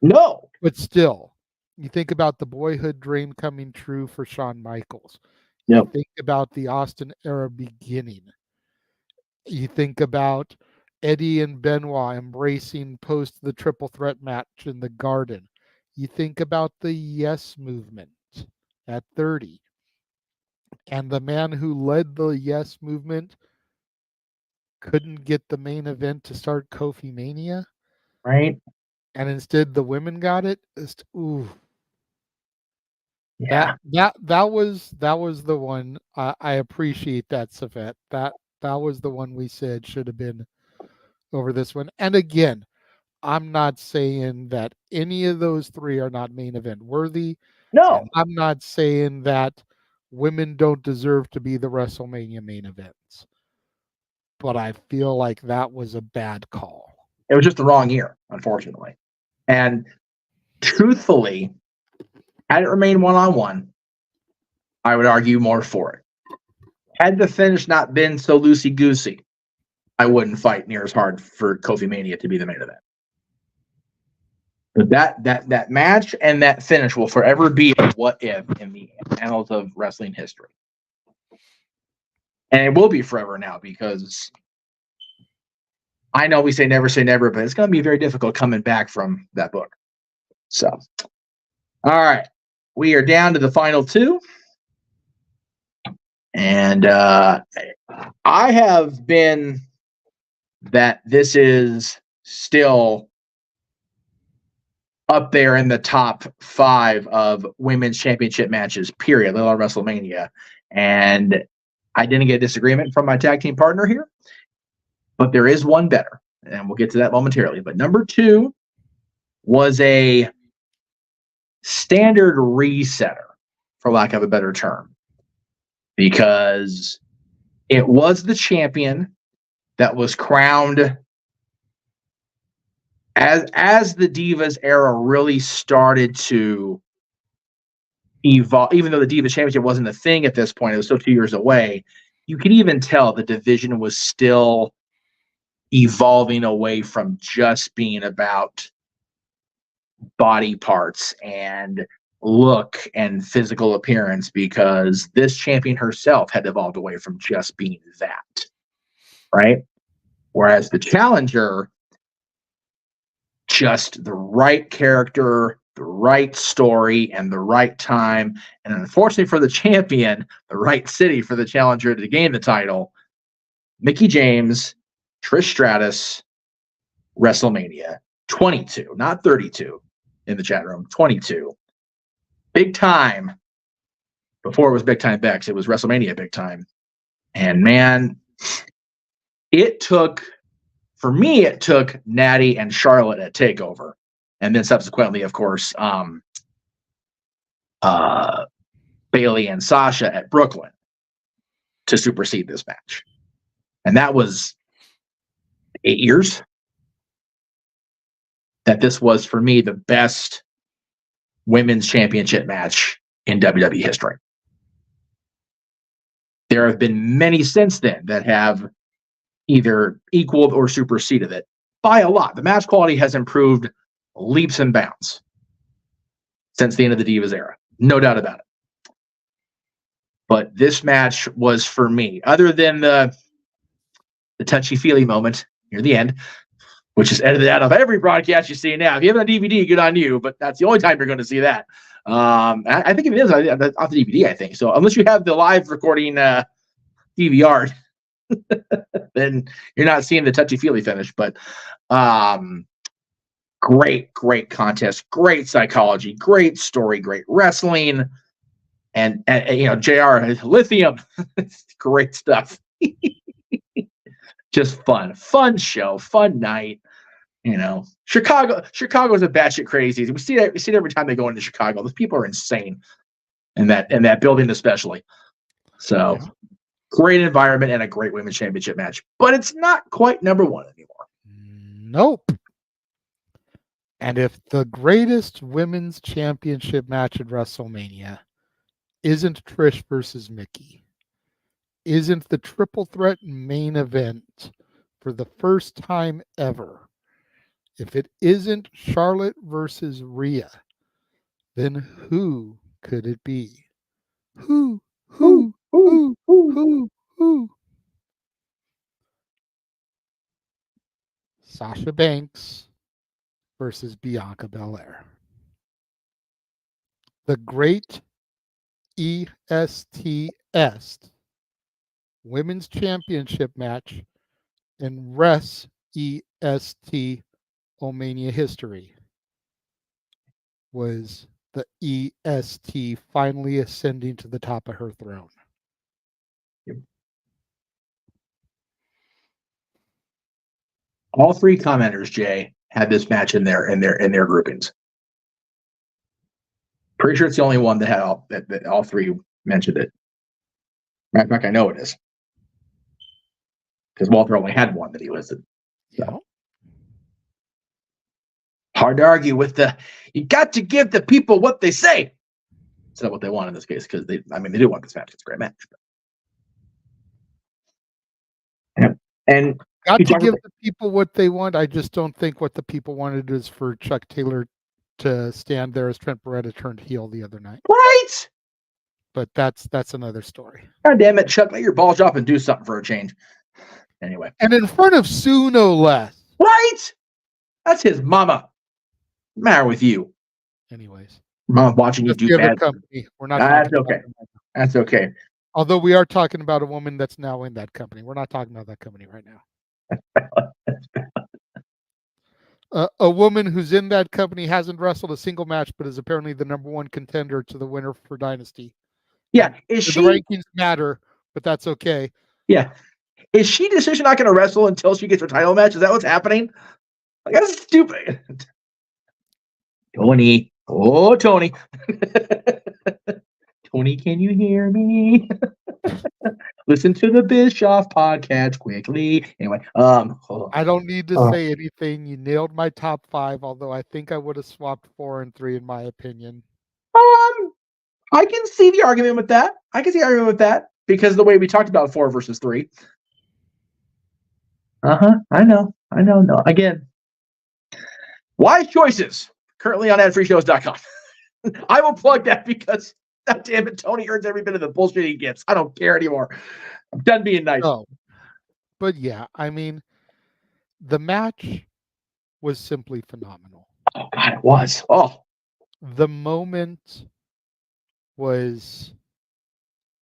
No. But still, you think about the boyhood dream coming true for Shawn Michaels. Yep. You think about the Austin era beginning. You think about Eddie and Benoit embracing post the triple threat match in the Garden. You think about the Yes movement at 30. And the man who led the Yes movement couldn't get the main event to start Kofi Mania. Right. And instead the women got it. Ooh. Yeah. That was the one. I appreciate that, Savette. That was the one we said should have been over this one. And again, I'm not saying that any of those three are not main event worthy. No. I'm not saying that women don't deserve to be the WrestleMania main events. But I feel like that was a bad call. It was just the wrong year, unfortunately. And truthfully, had it remained one-on-one, I would argue more for it. Had the finish not been so loosey-goosey, I wouldn't fight near as hard for Kofi Mania to be the main event. But that match and that finish will forever be a what if in the annals of wrestling history. And it will be forever now, because I know we say never, but it's going to be very difficult coming back from that book. So, all right. We are down to the final two. And I have been that this is still up there in the top 5 of women's championship matches, period, let alone WrestleMania. And I didn't get a disagreement from my tag team partner here, but there is one better, and we'll get to that momentarily. But number 2 was a standard resetter, for lack of a better term, because it was the champion that was crowned as the Divas era really started to evolve. Even though the Divas Championship wasn't a thing at this point, it was still 2 years away. You could even tell the division was still evolving away from just being about body parts and look and physical appearance, because this champion herself had evolved away from just being that, right? Whereas the challenger, just the right character, the right story and the right time. And unfortunately for the champion, the right city for the challenger to gain the title. Mickie James, Trish Stratus, WrestleMania 22, not 32 in the chat room, 22. Big time. Before it was Big Time Bex, it was WrestleMania Big Time. And man, it took Natty and Charlotte at TakeOver. And then subsequently, of course, Bayley and Sasha at Brooklyn to supersede this match. And that was 8 years that this was, for me, the best women's championship match in WWE history. There have been many since then that have either equaled or superseded it by a lot. The match quality has improved leaps and bounds since the end of the Divas era. No doubt about it. But this match was, for me, other than the touchy-feely moment near the end, which is edited out of every broadcast you see now. If you have it on DVD, good on you, but that's the only time you're going to see that. I think it is off the DVD, I think. So unless you have the live recording DVR, then you're not seeing the touchy-feely finish. But great contest, great psychology, great story, great wrestling. And JR, Lithium, great stuff. Just fun show, fun night. Chicago's a batshit crazy. We see it every time they go into Chicago. Those people are insane, in that building especially. So great environment and a great women's championship match, but it's not quite number one anymore. Nope. And if the greatest women's championship match at WrestleMania isn't Trish versus Mickie, isn't the triple threat main event for the first time ever, if it isn't Charlotte versus Rhea, then who could it be? Who? Sasha Banks versus Bianca Belair. The great ESTS Women's Championship match in Res EST Omania history was the EST finally ascending to the top of her throne. Yep. All three commenters, Jay, had this match in their groupings. Pretty sure it's the only one that had all three mentioned it. Matter of fact, I know it is, because Walter only had one that he listed. So. Hard to argue with you got to give the people what they say. It's not what they want in this case, because they do want this match. It's a great match. But. And got to give the people what they want. I just don't think what the people wanted is for Chuck Taylor to stand there as Trent Beretta turned heel the other night. Right. But that's another story. God damn it, Chuck, let your balls drop and do something for a change. Anyway. And in front of Sue, no less. Right? That's his mama. What's the matter with you? Anyways. Mom watching you do bad. Company. We're not. That's okay. That's okay. Although we are talking about a woman that's now in that company. We're not talking about that company right now. A woman who's in that company hasn't wrestled a single match, but is apparently the number one contender to the winner for Dynasty. Yeah. The rankings matter, but that's okay. Yeah. Is she decision not going to wrestle until she gets her title match? Is that what's happening? Like, that's stupid. Tony. Oh, Tony. Tony, can you hear me? Listen to the Bischoff podcast quickly. Anyway, I don't need to say anything. You nailed my top 5, although I think I would have swapped 4 and 3 in my opinion. I can see the argument with that. Because the way we talked about 4 versus 3. I know. No. Again, wise choices. Currently on adfreeshows.com. I will plug that because, God damn it, Tony earns every bit of the bullshit he gets. I don't care anymore. I'm done being nice. Oh, but yeah, the match was simply phenomenal. Oh, God, it was. Oh, the moment was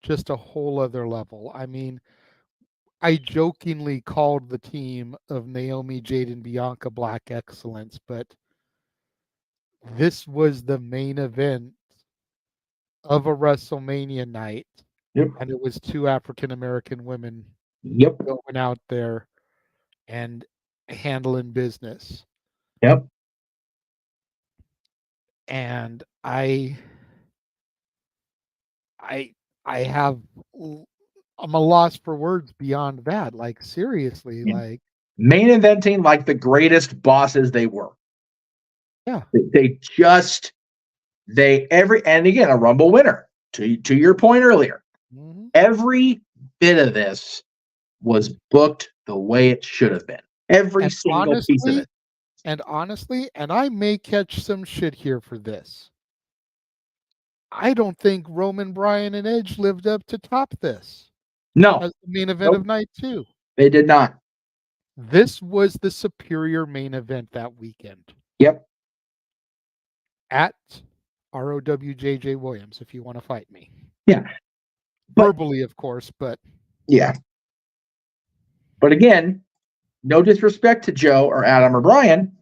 just a whole other level. I mean, I jokingly called the team of Naomi, Jade, and Bianca Black Excellence, but this was the main event of a WrestleMania night. Yep. And it was two African American women Yep. going out there and handling business. Yep. And I'm a loss for words beyond that. Like, seriously, like, main eventing like the greatest bosses they were. yeah. And again, a Rumble winner. To your point earlier, every bit of this was booked the way it should have been. Every single piece of it. And honestly, and I may catch some shit here for this, I don't think Roman, Bryan, and Edge lived up to top this. No. As the main event of night 2. They did not. This was the superior main event that weekend. Yep. At ROWJJ Williams, if you want to fight me. Yeah. Verbally, of course, but. Yeah. But again, no disrespect to Joe or Adam or Brian.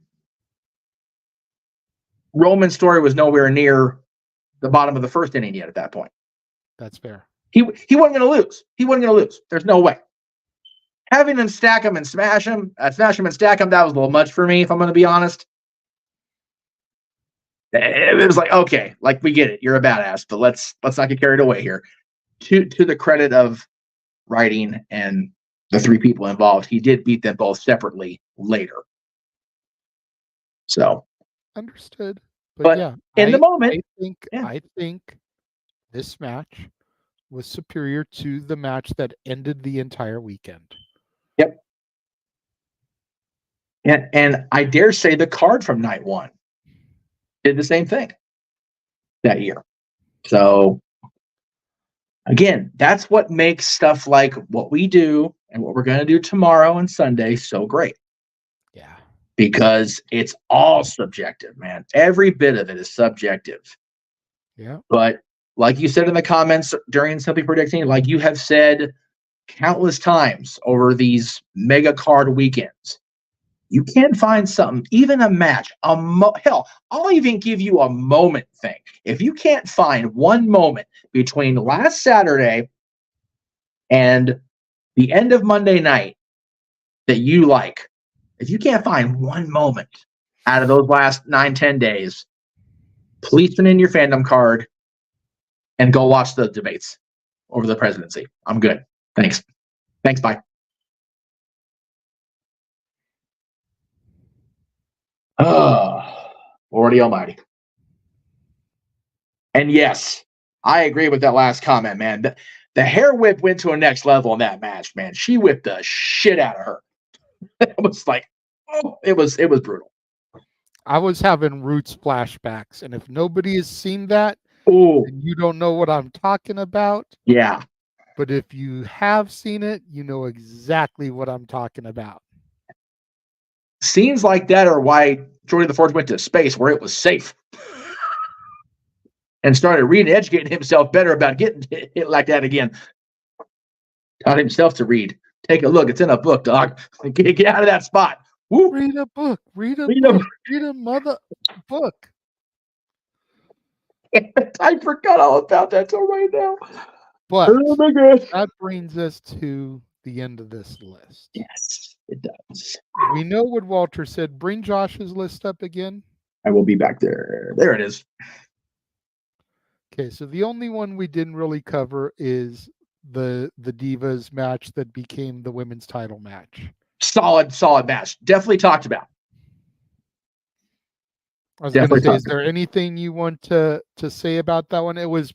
Roman's story was nowhere near the bottom of the first inning yet at that point. That's fair. He wasn't going to lose. He wasn't going to lose. There's no way. Having him stack him and smash him and stack him, that was a little much for me, if I'm going to be honest. It was like, okay, like, we get it. You're a badass, but let's not get carried away here. To the credit of writing and the three people involved, he did beat them both separately later. So understood. But yeah, in the moment, I think this match was superior to the match that ended the entire weekend. Yep. And I dare say the card from night 1 did the same thing that year. So again, that's what makes stuff like what we do and what we're going to do tomorrow and Sunday so great. Yeah. Because it's all subjective, man. Every bit of it is subjective. Yeah. But like you said in the comments during Simply Predicting, like you have said countless times over these mega card weekends, you can't find something, even a match, hell, I'll even give you a moment thing. If you can't find one moment between last Saturday and the end of Monday night that you like, if you can't find one moment out of those last 9-10 days, please send in your fandom card and go watch the debates over the presidency. I'm good. Thanks. Bye. Oh, Lordy Almighty. And yes, I agree with that last comment, man. The hair whip went to a next level in that match, man. She whipped the shit out of her. It was like, oh, it was brutal. I was having Roots flashbacks, and if nobody has seen that, then you don't know what I'm talking about. Yeah. But if you have seen it, you know exactly what I'm talking about. Scenes like that are why Jordy the Fourth went to space, where it was safe, and started reading, educating himself better about getting hit like that again. Taught himself to read. Take a look. It's in a book, dog. Get out of that spot. Woo. Read a book. Read a mother book. I forgot all about that till right now. But oh my gosh. That brings us to the end of this list. Yes, it does. We know what Walter said. Bring Josh's list up again. I will be back there. There it is. Okay, so the only one we didn't really cover is the Divas match that became the women's title match. Solid match. Definitely talked about. I was going to say, is there anything you want to say about that one? It was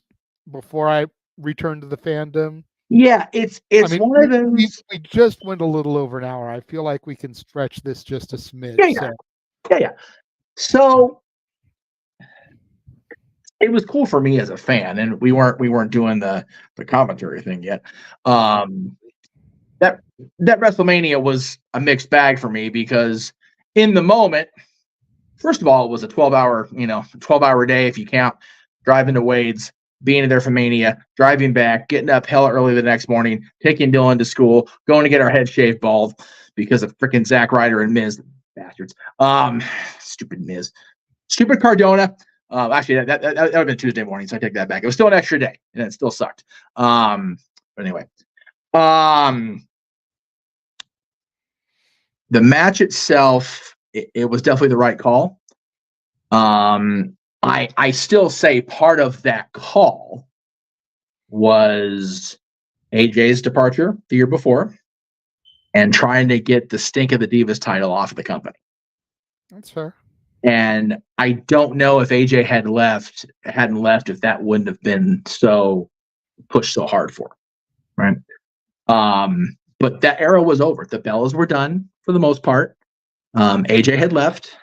before I returned to the fandom. Yeah, it's one of those. We just went a little over an hour. I feel like we can stretch this just a smidge. Yeah. So it was cool for me as a fan, and we weren't doing the commentary thing yet. That WrestleMania was a mixed bag for me because in the moment First of all, it was a 12-hour day if you count driving to Wade's, being there for Mania, driving back, getting up hella early the next morning, taking Dylan to school, going to get our head shaved bald because of freaking Zack Ryder and Miz bastards. Stupid Miz, stupid Cardona. Actually, that would have been Tuesday morning, so I take that back. It was still an extra day, and it still sucked. But anyway, the match itself, it was definitely the right call. I still say part of that call was AJ's departure the year before and trying to get the stink of the Divas title off of the company. That's fair. And I don't know if AJ hadn't left, if that wouldn't have been so pushed so hard for him, right? But that era was over. The Bellas were done for the most part. AJ had left.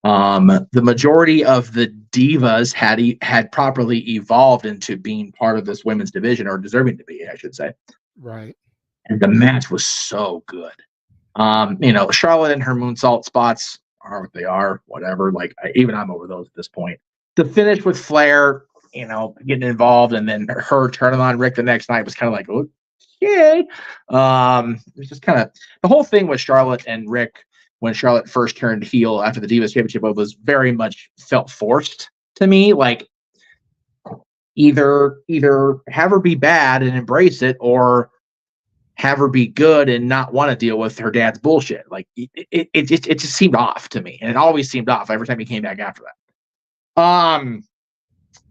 The majority of the Divas had properly evolved into being part of this women's division, or deserving to be, I should say. Right. And the match was so good. Charlotte and her moonsault spots are what they are, whatever. Like, even I'm over those at this point. The finish with Flair, getting involved, and then her turning on Rick the next night was kind of like, okay. It was just kind of the whole thing with Charlotte and Rick when Charlotte first turned heel after the Divas Championship was very much felt forced to me. Like, either have her be bad and embrace it, or have her be good and not want to deal with her dad's bullshit. Like, it just seemed off to me, and it always seemed off every time he came back after that.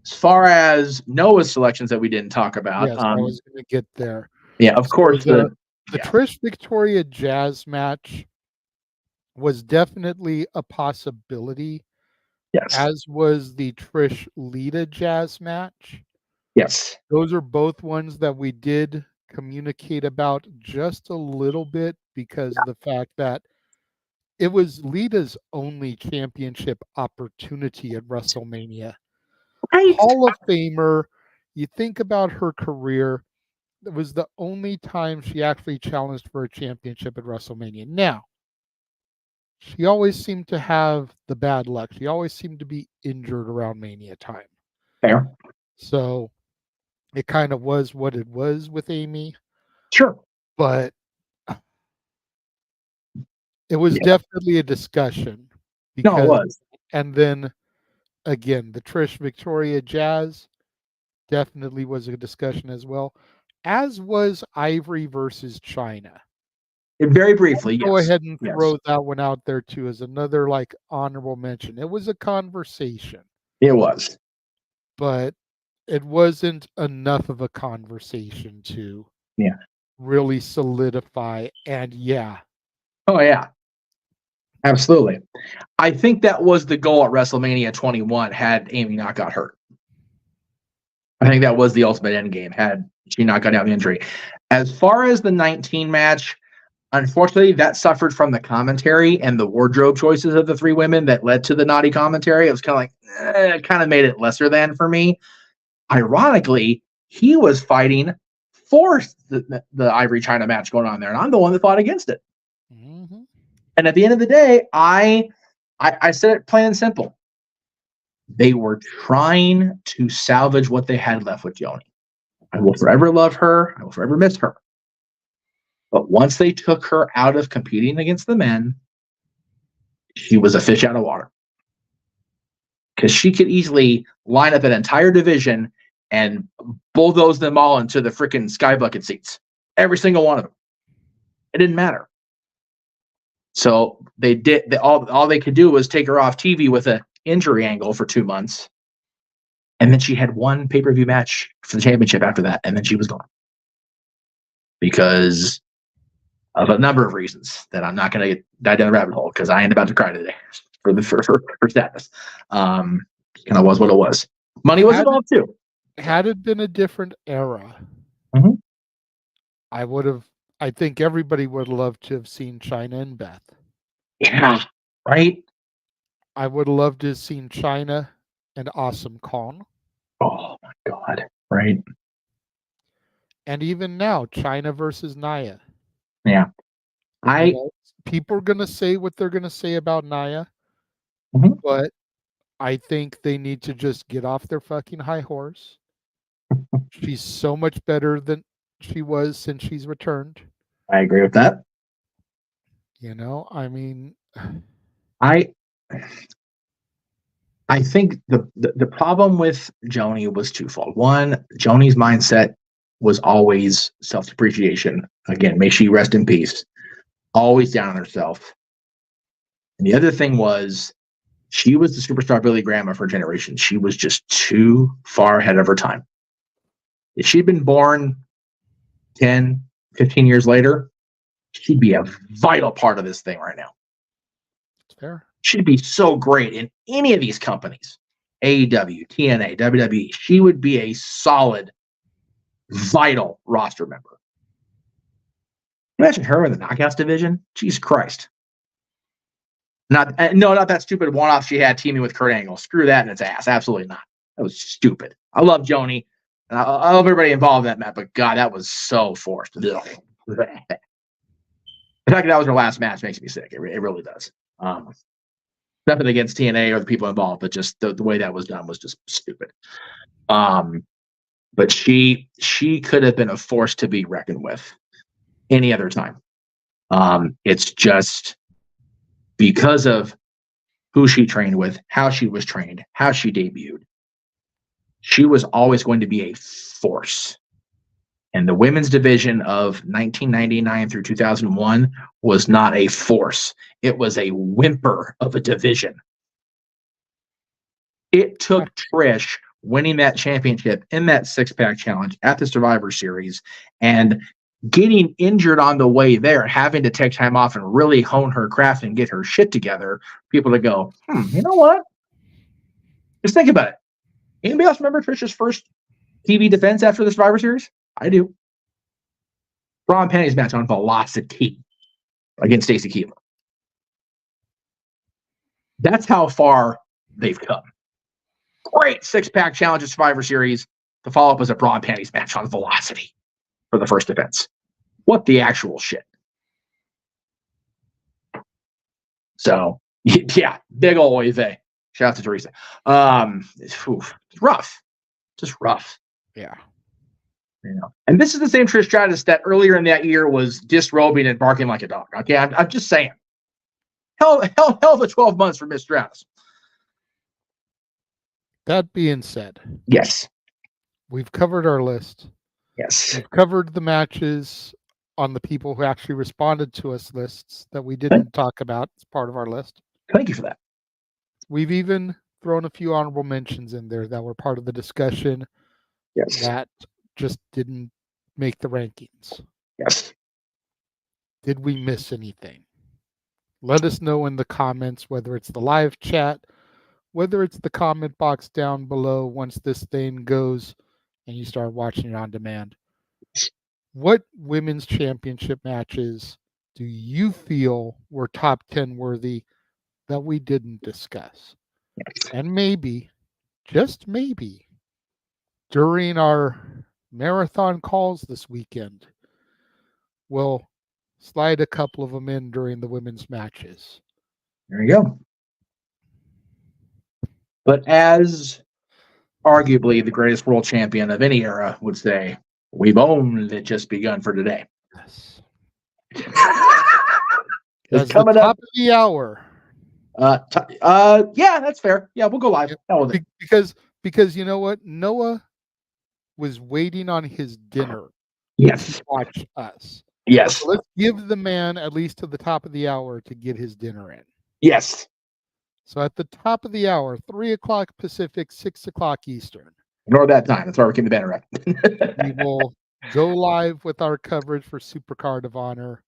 As far as Noah's selections that we didn't talk about, yes, I was going to get there. Yeah, of course. The Trish Victoria Jazz match was definitely a possibility. Yes. As was the Trish Lita Jazz match. Yes. Those are both ones that we did communicate about just a little bit because of the fact that it was Lita's only championship opportunity at WrestleMania. Right. Hall of Famer, you think about her career, it was the only time she actually challenged for a championship at WrestleMania. Now, she always seemed to have the bad luck. She always seemed to be injured around Mania time. Fair. So it kind of was what it was with Amy. Sure. But it was definitely a discussion. No, it was. And then, again, the Trish Victoria Jazz definitely was a discussion as well, as was Ivory versus China. Very briefly, yes. Go ahead and throw that one out there too as another honorable mention. It was a conversation. It was. But it wasn't enough of a conversation to really solidify. And Oh, yeah. Absolutely. I think that was the goal at WrestleMania 21 had Amy not got hurt. I think that was the ultimate end game had she not got out of the injury. As far as the 19 match, unfortunately, that suffered from the commentary and the wardrobe choices of the three women that led to the naughty commentary. It was kind of like, it kind of made it lesser than for me. Ironically, he was fighting for the Ivory China match going on there, and I'm the one that fought against it. Mm-hmm. And at the end of the day, I said it plain and simple. They were trying to salvage what they had left with Joni. I will forever love her. I will forever miss her. But once they took her out of competing against the men, she was a fish out of water. Because she could easily line up an entire division and bulldoze them all into the freaking sky bucket seats. Every single one of them. It didn't matter. So they did. All they could do was take her off TV with an injury angle for 2 months. And then she had one pay-per-view match for the championship after that. And then she was gone. Because of a number of reasons that I'm not going to dive down the rabbit hole because I ain't about to cry today for sadness. Kind of was what it was. Money was involved too. Had it been a different era, I think everybody would love to have seen China and Beth. Yeah, right? I would love to have seen China and Awesome Kong. Oh my God, right? And even now, China versus Nia. Yeah. People are going to say what they're going to say about Nia. but I think they need to just get off their fucking high horse. She's so much better than she was since she's returned. I agree with that. You know, I mean, I think the problem with Joni was twofold. One, Joni's mindset was always self-depreciation. Again, may she rest in peace. Always down on herself. And the other thing was she was the superstar Billy Graham of her generation. She was just too far ahead of her time. If she'd been born 10, 15 years later, she'd be a vital part of this thing right now. fair. She'd be so great in any of these companies. AEW, TNA, WWE. She would be a solid, vital roster member. Imagine her in the Knockouts division. Jesus Christ. Not that stupid one-off she had teaming with Kurt Angle. Screw that in its ass. Absolutely not. That was stupid. I love Joni. And I love everybody involved in that match, but God, that was so forced. The fact that was her last match makes me sick. It really does. Nothing against TNA or the people involved, but just the way that was done was just stupid. But she could have been a force to be reckoned with any other time. It's just because of who she trained with, how she was trained, how she debuted. She was always going to be a force. And the women's division of 1999 through 2001 was not a force. It was a whimper of a division. It took Trish winning that championship in that six-pack challenge at the Survivor Series and getting injured on the way there, having to take time off and really hone her craft and get her shit together. People to go, you know what? Just think about it. Anybody else remember Trish's first TV defense after the Survivor Series? I do. Bra and panties match on Velocity against Stacey Keebler. That's how far they've come. Great six-pack challenge at Survivor Series. The follow-up was a bra and panties match on Velocity for the first defense. What the actual shit? So, yeah, big ol' oy vey. Shout out to Teresa. It's rough. Just rough. Yeah. You know, and this is the same Trish Stratus that earlier in that year was disrobing and barking like a dog. Okay, I'm just saying. Hell of a 12 months for Miss Stratus. That being said, Yes. we've covered our list. Yes. We've covered the matches on the people who actually responded to us lists that we didn't talk about as part of our list. Thank you for that. We've even thrown a few honorable mentions in there that were part of the discussion Yes. that just didn't make the rankings. Yes. Did we miss anything? Let us know in the comments, whether it's the live chat, whether it's the comment box down below once this thing goes and you start watching it on demand. What women's championship matches do you feel were top 10 worthy that we didn't discuss? Yes. And maybe, just maybe, during our marathon calls this weekend, we'll slide a couple of them in during the women's matches. There you go. But as arguably the greatest world champion of any era would say, we've only just begun for today. Yes. It's As coming the top up. of the hour. Yeah, that's fair. Yeah, we'll go live. Hell with it. Because you know what? Noah was waiting on his dinner Yes. to watch us. Yes. So let's give the man at least to the top of the hour to get his dinner in. Yes. So at the top of the hour, 3 o'clock Pacific, 6 o'clock Eastern, Ignore that time. That's why we're keeping the banner up. we will go live with our coverage for Supercard of Honor.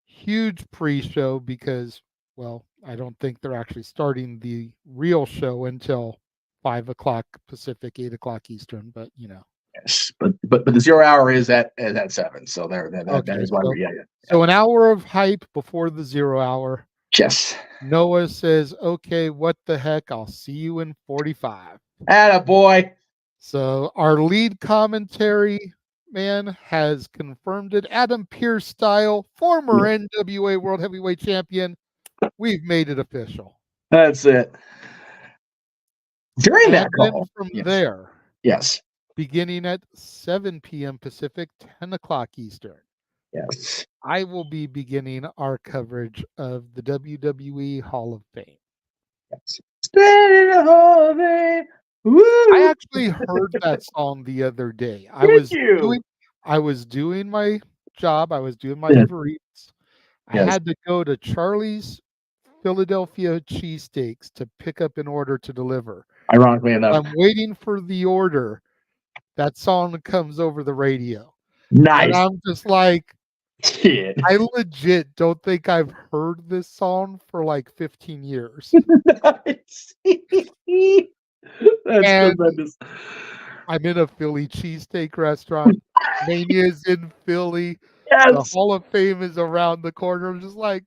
Huge pre-show because, well, I don't think they're actually starting the real show until 5 o'clock Pacific, 8 o'clock Eastern, but you know. Yes, but the 0 hour is at 7, so that is why we're So an hour of hype before the 0 hour. Yes. Noah says, "Okay, what the heck? I'll see you in 45." Atta boy. So our lead commentary man has confirmed it. Adam Pearce style, former NWA World Heavyweight Champion. We've made it official. That's it. During that And then call, from yes. there, Yes. beginning at 7 p.m. Pacific, 10 o'clock Eastern, Yes. I will be beginning our coverage of the WWE Hall of Fame. Yes. Stand in the Hall of Fame. Woo! I actually heard that song the other day. Did you? I was doing my job. I was doing my Yeah. Uber Eats. I Yes. had to go to Charlie's Philadelphia cheesesteaks to pick up an order to deliver. Ironically enough. I'm waiting for the order. That song comes over the radio. Nice. And I'm just like, Shit. I legit don't think I've heard this song for like 15 years. Nice. That's And tremendous. I'm in a Philly cheesesteak restaurant. Mania is in Philly. The Yes. Hall of Fame is around the corner. I'm just like,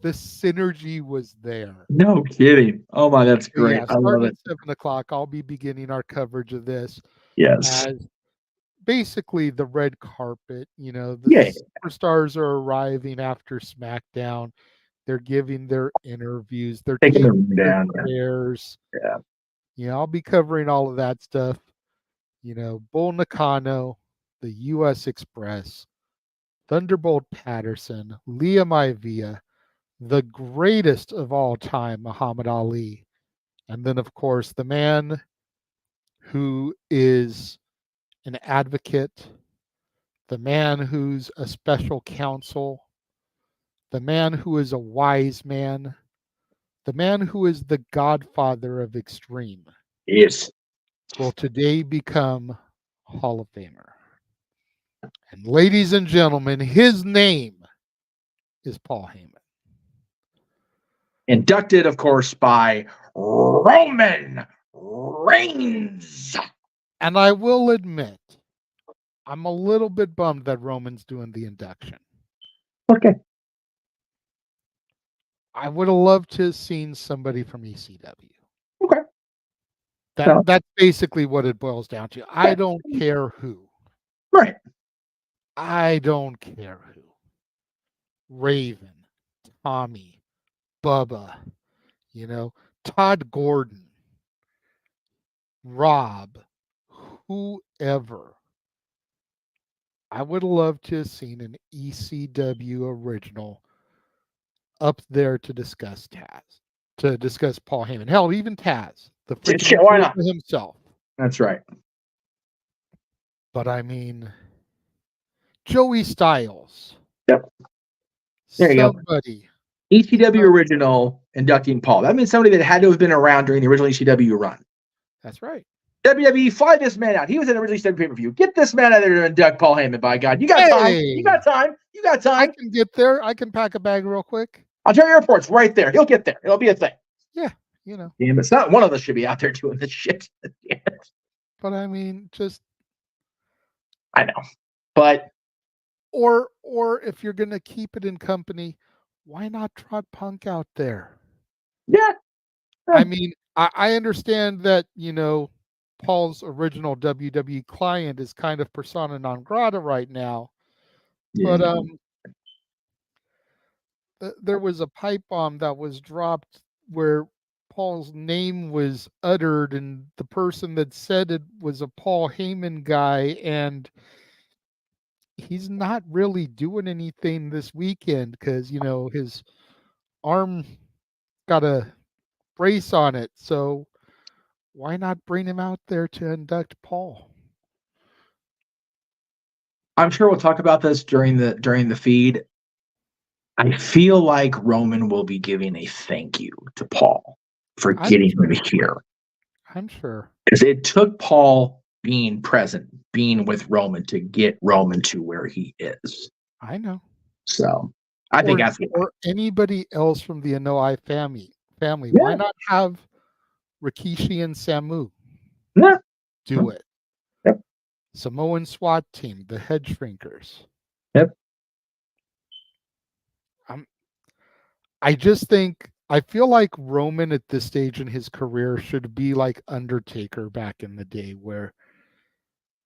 the synergy was there. No kidding. Oh my, that's So great. yeah, I love starting it. at 7 o'clock, I'll be beginning our coverage of this Yes. as basically the red carpet. You know, the Yeah. superstars are arriving after SmackDown. They're giving their interviews. They're Taking the taking room their down. chairs. Yeah. You know, I'll be covering all of that stuff. You know, Bull Nakano, the U.S. Express, Thunderbolt Patterson, Liam Ivia, the greatest of all time, Muhammad Ali. And then, of course, the man who is an advocate, the man who's a special counsel, the man who is a wise man, the man who is the godfather of extreme, Yes. will today become Hall of Famer. And ladies and gentlemen, his name is Paul Heyman. Inducted, of course, by Roman Reigns. And I will admit, I'm a little bit bummed that Roman's doing the induction. Okay. I would have loved to have seen somebody from ECW. Okay. That's basically what it boils down to. I don't care who. Right. I don't care who. Raven, Tommy, Bubba, you know, Todd Gordon, Rob, whoever. I would have loved to have seen an ECW original up there to discuss Taz, to discuss Paul Heyman. Hell, even Taz, the freaking Why not? himself. That's right. But I mean, Joey Styles. Yep. There you somebody. go. ECW original inducting Paul. That means somebody that had to have been around during the original ECW run. That's right. WWE, fly this man out. He was in the original ECW pay-per-view. Get this man out there to induct Paul Heyman, by God. You got time. You got time. You got time. I can get there. I can pack a bag real quick. Ontario Airport's right there. He'll get there. It'll be a thing. Yeah, you know. Damn, it's not one of us should be out there doing this shit. But I mean, just I know. But or if you're gonna keep it in company, why not trot Punk out there? Yeah. I mean, I understand that, you know, Paul's original WWE client is kind of persona non grata right now. Yeah. But there was a pipe bomb that was dropped where Paul's name was uttered, and the person that said it was a Paul Heyman guy, and he's not really doing anything this weekend because, you know, his arm got a brace on it. So why not bring him out there to induct Paul? I'm sure we'll talk about this during the feed. I feel like Roman will be giving a thank you to Paul for getting him here. I'm sure. Because it took Paul being present, being with Roman to get Roman to where he is. I know. So I think that's or anybody else from the Anoa'i family. Yeah. Why not have Rikishi and Samu do it? Yep. Samoan SWAT team, the Head Shrinkers. Yep. I feel like Roman at this stage in his career should be like Undertaker back in the day, where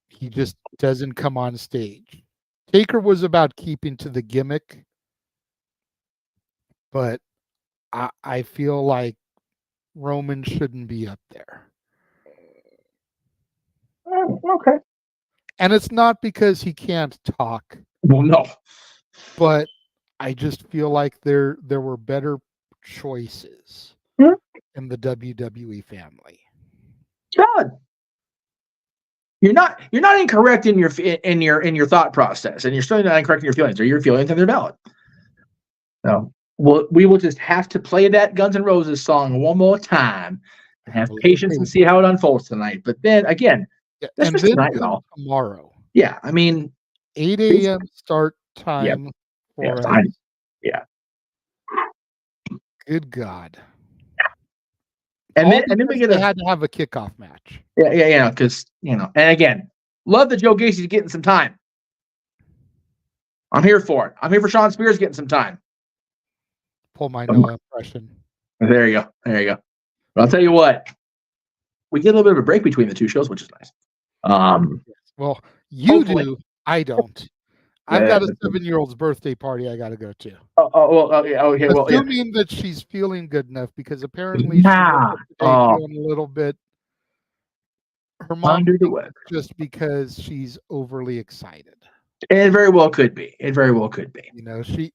he just doesn't come on stage. Taker was about keeping to the gimmick, but I feel like Roman shouldn't be up there. Oh, okay. And it's not because he can't talk, Well, no. but I just feel like there were better choices Hmm? in the WWE family. God. You're not incorrect in your thought process, and you're still not incorrect in your feelings, or your feelings and they're valid. So we will just have to play that Guns N' Roses song one more time and have patience and see how it unfolds tonight. But then again, that's and just then tonight, y'all. Tomorrow. Yeah, I mean 8 a.m. start time for us. Yeah. Good God. And then we they had to have a kickoff match. Yeah, because and again, love that Joe Gacy's getting some time. I'm here for it. I'm here for Sean Spears getting some time. Pull my Noah impression. There you go. But I'll tell you what, we get a little bit of a break between the two shows, which is nice. Well, you hopefully. Do. I don't. I've got a 7-year-old's birthday party I got to go to. Okay. Assuming that she's feeling good enough, because apparently she's feeling a little bit. Her mom just because she's overly excited. It very well could be.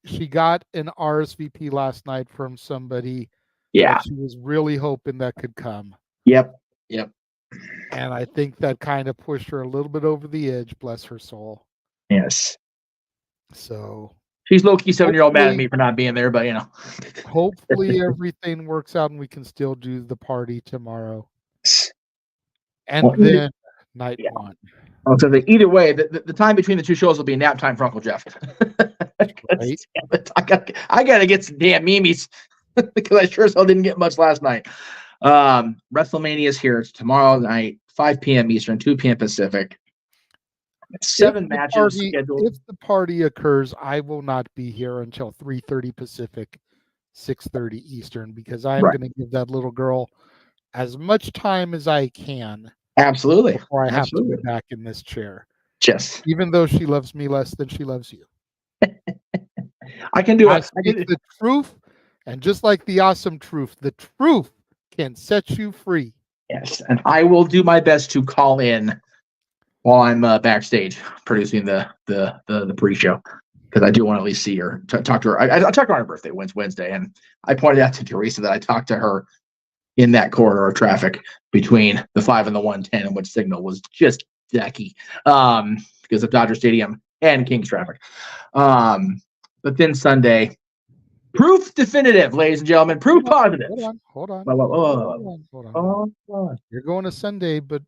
She got an RSVP last night from somebody. Yeah. That she was really hoping that could come. Yep. And I think that kind of pushed her a little bit over the edge, bless her soul. Yes. So she's low-key 7-year-old mad at me for not being there, but hopefully everything works out and we can still do the party tomorrow. And then night one. So either way, the time between the two shows will be nap time for Uncle Jeff. Right? I gotta get some damn memes because I sure as hell didn't get much last night. WrestleMania's here. It's tomorrow night, 5 p.m. Eastern, 2 p.m. Pacific. 7 matches scheduled. If the party occurs, I will not be here until 3:30 Pacific, 6:30 Eastern, because I'm going to give that little girl as much time as I can. Absolutely. Before I have to be back in this chair. Yes. Even though she loves me less than she loves you. I can do it. The truth, and just like the awesome truth, the truth can set you free. Yes, and I will do my best to call in while I'm backstage producing the pre-show, because I do want to at least see her, talk to her. I talked to her on her birthday, Wednesday, and I pointed out to Teresa that I talked to her in that corridor of traffic between the 5 and the 110, and which signal was just decky because of Dodger Stadium and Kings traffic. But then Sunday, proof definitive, ladies and gentlemen, proof positive. Hold on. You're going to Sunday, but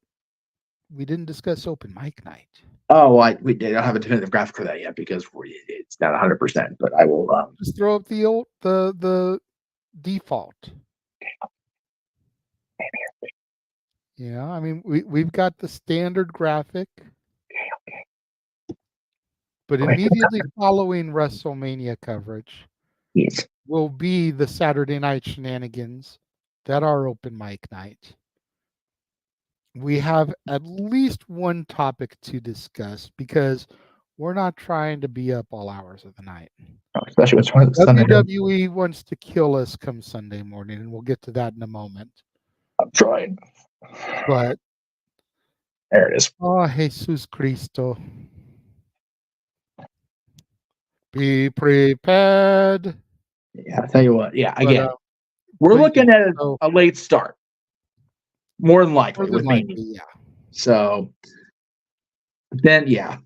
we didn't discuss open mic night. Oh, we don't have a definitive graphic for that yet because it's not 100%. But I will just throw up the default. Yeah, I mean we've got the standard graphic. Okay. But immediately following WrestleMania coverage, yes, will be the Saturday night shenanigans that are open mic night. We have at least one topic to discuss because we're not trying to be up all hours of the night. Especially with WWE wants to kill us come Sunday morning, and we'll get to that in a moment. I'm trying. But there it is. Oh, Jesus Cristo. Be prepared. Yeah, I'll tell you what. Yeah, again, we're looking at a late start. More than likely with me. Yeah. So then, yeah.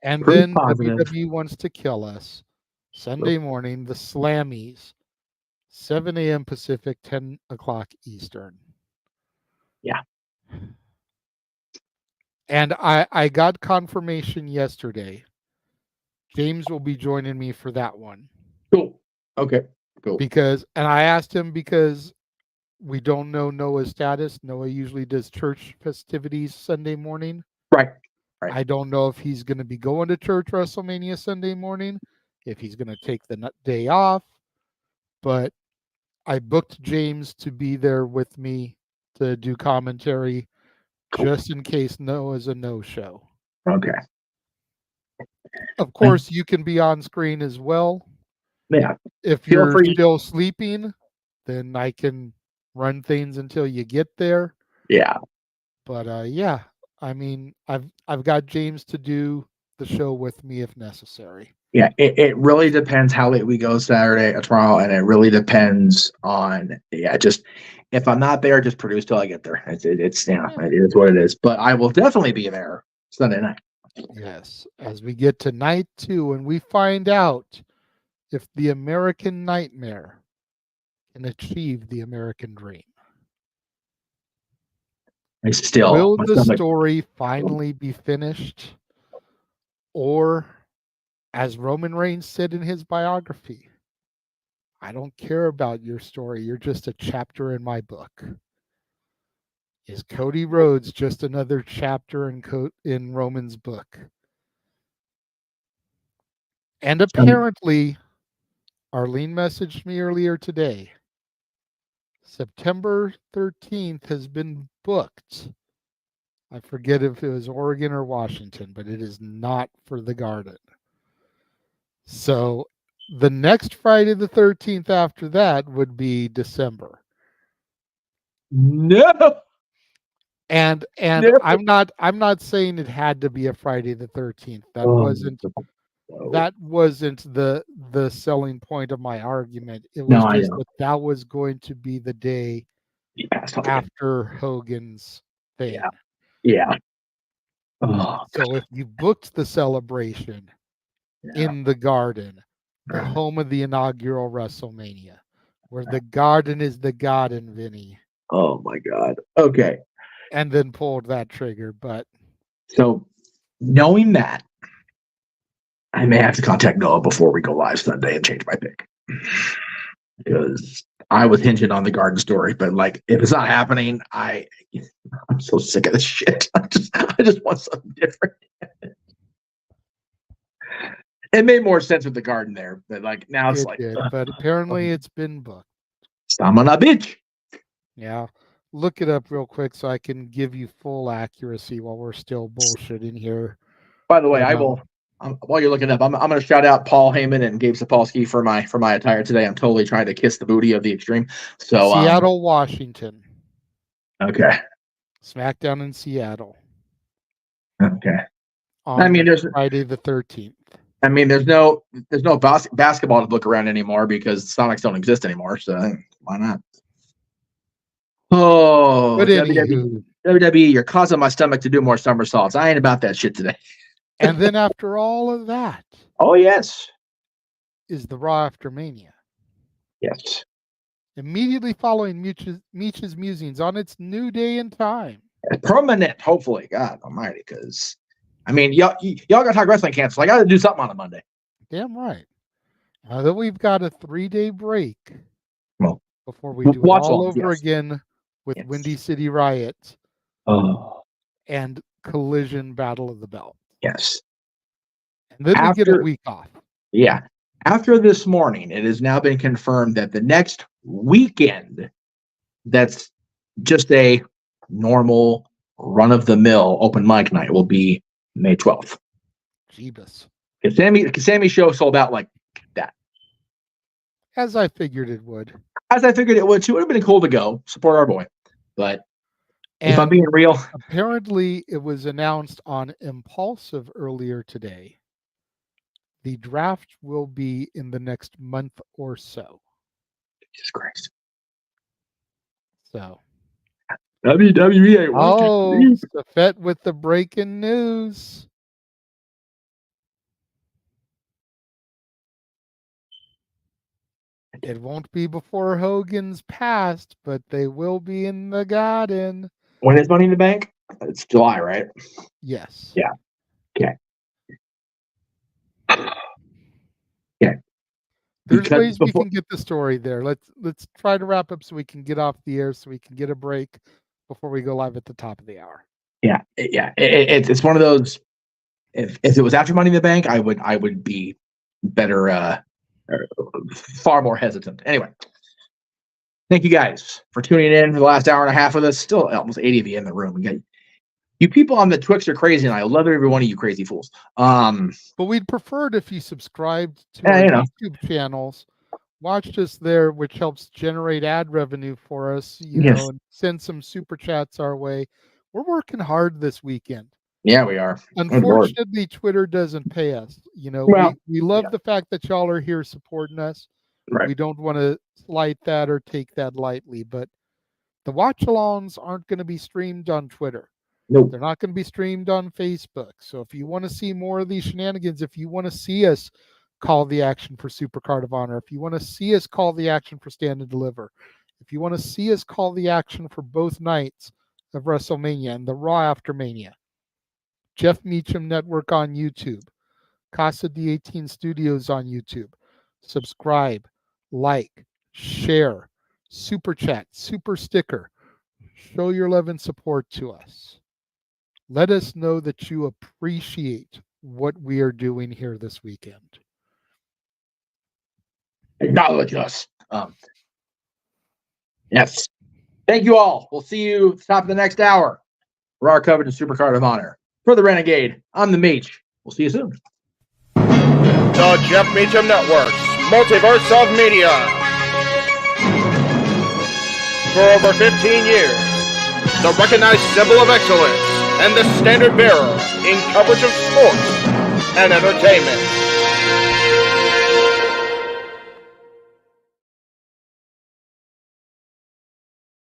And then WWE wants to kill us. Sunday morning, the Slammies, 7 a.m. Pacific, 10 o'clock Eastern. Yeah. And I got confirmation yesterday. James will be joining me for that one. Cool. Okay. Cool. And I asked him because we don't know Noah's status. Noah usually does church festivities Sunday morning. Right. I don't know if he's going to be going to church WrestleMania Sunday morning, if he's going to take the day off. But I booked James to be there with me to do commentary just in case Noah's a no-show. Okay. Of course, you can be on screen as well. Yeah. If you're still sleeping, then I can run things until you get there. Yeah. But yeah, I mean, I've got James to do the show with me if necessary. Yeah, it really depends how late we go Saturday or tomorrow, and it really depends on just if I'm not there, just produce till I get there. It is what it is. But I will definitely be there Sunday night. Yes, as we get to night 2 and we find out if the American Nightmare can achieve the American Dream. Will the story finally be finished? Or, as Roman Reigns said in his biography, I don't care about your story. You're just a chapter in my book. Is Cody Rhodes just another chapter in Roman's book? And apparently, Arlene messaged me earlier today. September 13th has been booked. I forget if it was Oregon or Washington, but it is not for the Garden. So the next Friday the 13th after that would be December. No. And no. I'm not saying it had to be a Friday the 13th. That wasn't the selling point of my argument. It was that was going to be the day after Hogan's thing. Yeah. So if you booked the celebration in the Garden, the home of the inaugural WrestleMania, where the Garden is the Garden, Vinny. Oh my God. Okay. And then pulled that trigger, but so knowing that, I may have to contact Noah before we go live Sunday and change my pick, because I was hinging on the Garden story. But like, if it's not happening, I'm so sick of this shit. I just want something different. It made more sense with the Garden there, but like now it's but apparently it's been booked. I'm on a bitch. Yeah. Look it up real quick so I can give you full accuracy while we're still bullshitting here. By the way, I will. While you're looking up, I'm going to shout out Paul Heyman and Gabe Sapolsky for my attire today. I'm totally trying to kiss the booty of the Extreme. So Seattle, Washington. Okay. SmackDown in Seattle. Okay. There's Friday the 13th. I mean, there's no basketball to book around anymore because Sonics don't exist anymore. So why not? Oh, but WWE, you're causing my stomach to do more somersaults. I ain't about that shit today. And then after all of that, oh yes, is the Raw After Mania. Yes. Immediately following Meach's musings on its new day and time. Permanent, hopefully. God almighty, because I mean, y'all got to talk wrestling cancel. I got to do something on a Monday. Damn right. Now that we've got a 3-day break before we do it all over again with Windy City Riot and Collision Battle of the Belt. Yes. And then we get a week off. Yeah. After this morning, it has now been confirmed that the next weekend, that's just a normal run-of-the-mill open mic night, will be May 12th. Jeebus. Sammy's show sold out like that. As I figured it would. As I figured it would too. It would have been cool to go support our boy. But if I'm being real. Apparently, it was announced on Impulsive earlier today. The draft will be in the next month or so. Jesus Christ. So. WWE. Safet with the breaking news. It won't be before Hogan's passed, but they will be in the Garden. When is Money in the Bank? It's July, right? Yes. Yeah. Okay. Yeah. There's ways we can get the story there. Let's try to wrap up so we can get off the air, so we can get a break before we go live at the top of the hour. Yeah. It's one of those. If it was after Money in the Bank, I would be better. Far more hesitant. Anyway, thank you guys for tuning in for the last hour and a half with us. Still almost 80 of you in the room. You people on the Twix are crazy, and I love every one of you crazy fools. But we'd prefer it if you subscribed to our YouTube channels watched us there, which helps generate ad revenue for us, Yes. and send some super chats our way. We're working hard this weekend. Yeah, we are. Good Lord. Unfortunately, Twitter doesn't pay us. Well, we love the fact that y'all are here supporting us. Right. We don't want to slight that or take that lightly, but the watch-alongs aren't going to be streamed on Twitter. Nope. They're not going to be streamed on Facebook. So if you want to see more of these shenanigans, if you want to see us call the action for Supercard of Honor, if you want to see us call the action for Stand and Deliver, if you want to see us call the action for both nights of WrestleMania and the Raw after Mania, Jeff Meacham Network on YouTube, Casa D-18 Studios on YouTube. Subscribe, like, share, super chat, super sticker. Show your love and support to us. Let us know that you appreciate what we are doing here this weekend. Acknowledge us. Yes. Thank you all. We'll see you at the top of the next hour for our coveted Supercard of Honor. For the Renegade, I'm the Meach. We'll see you soon. The Jeff Meacham Network's Multiverse of Media. For over 15 years, the recognized symbol of excellence and the standard bearer in coverage of sports and entertainment.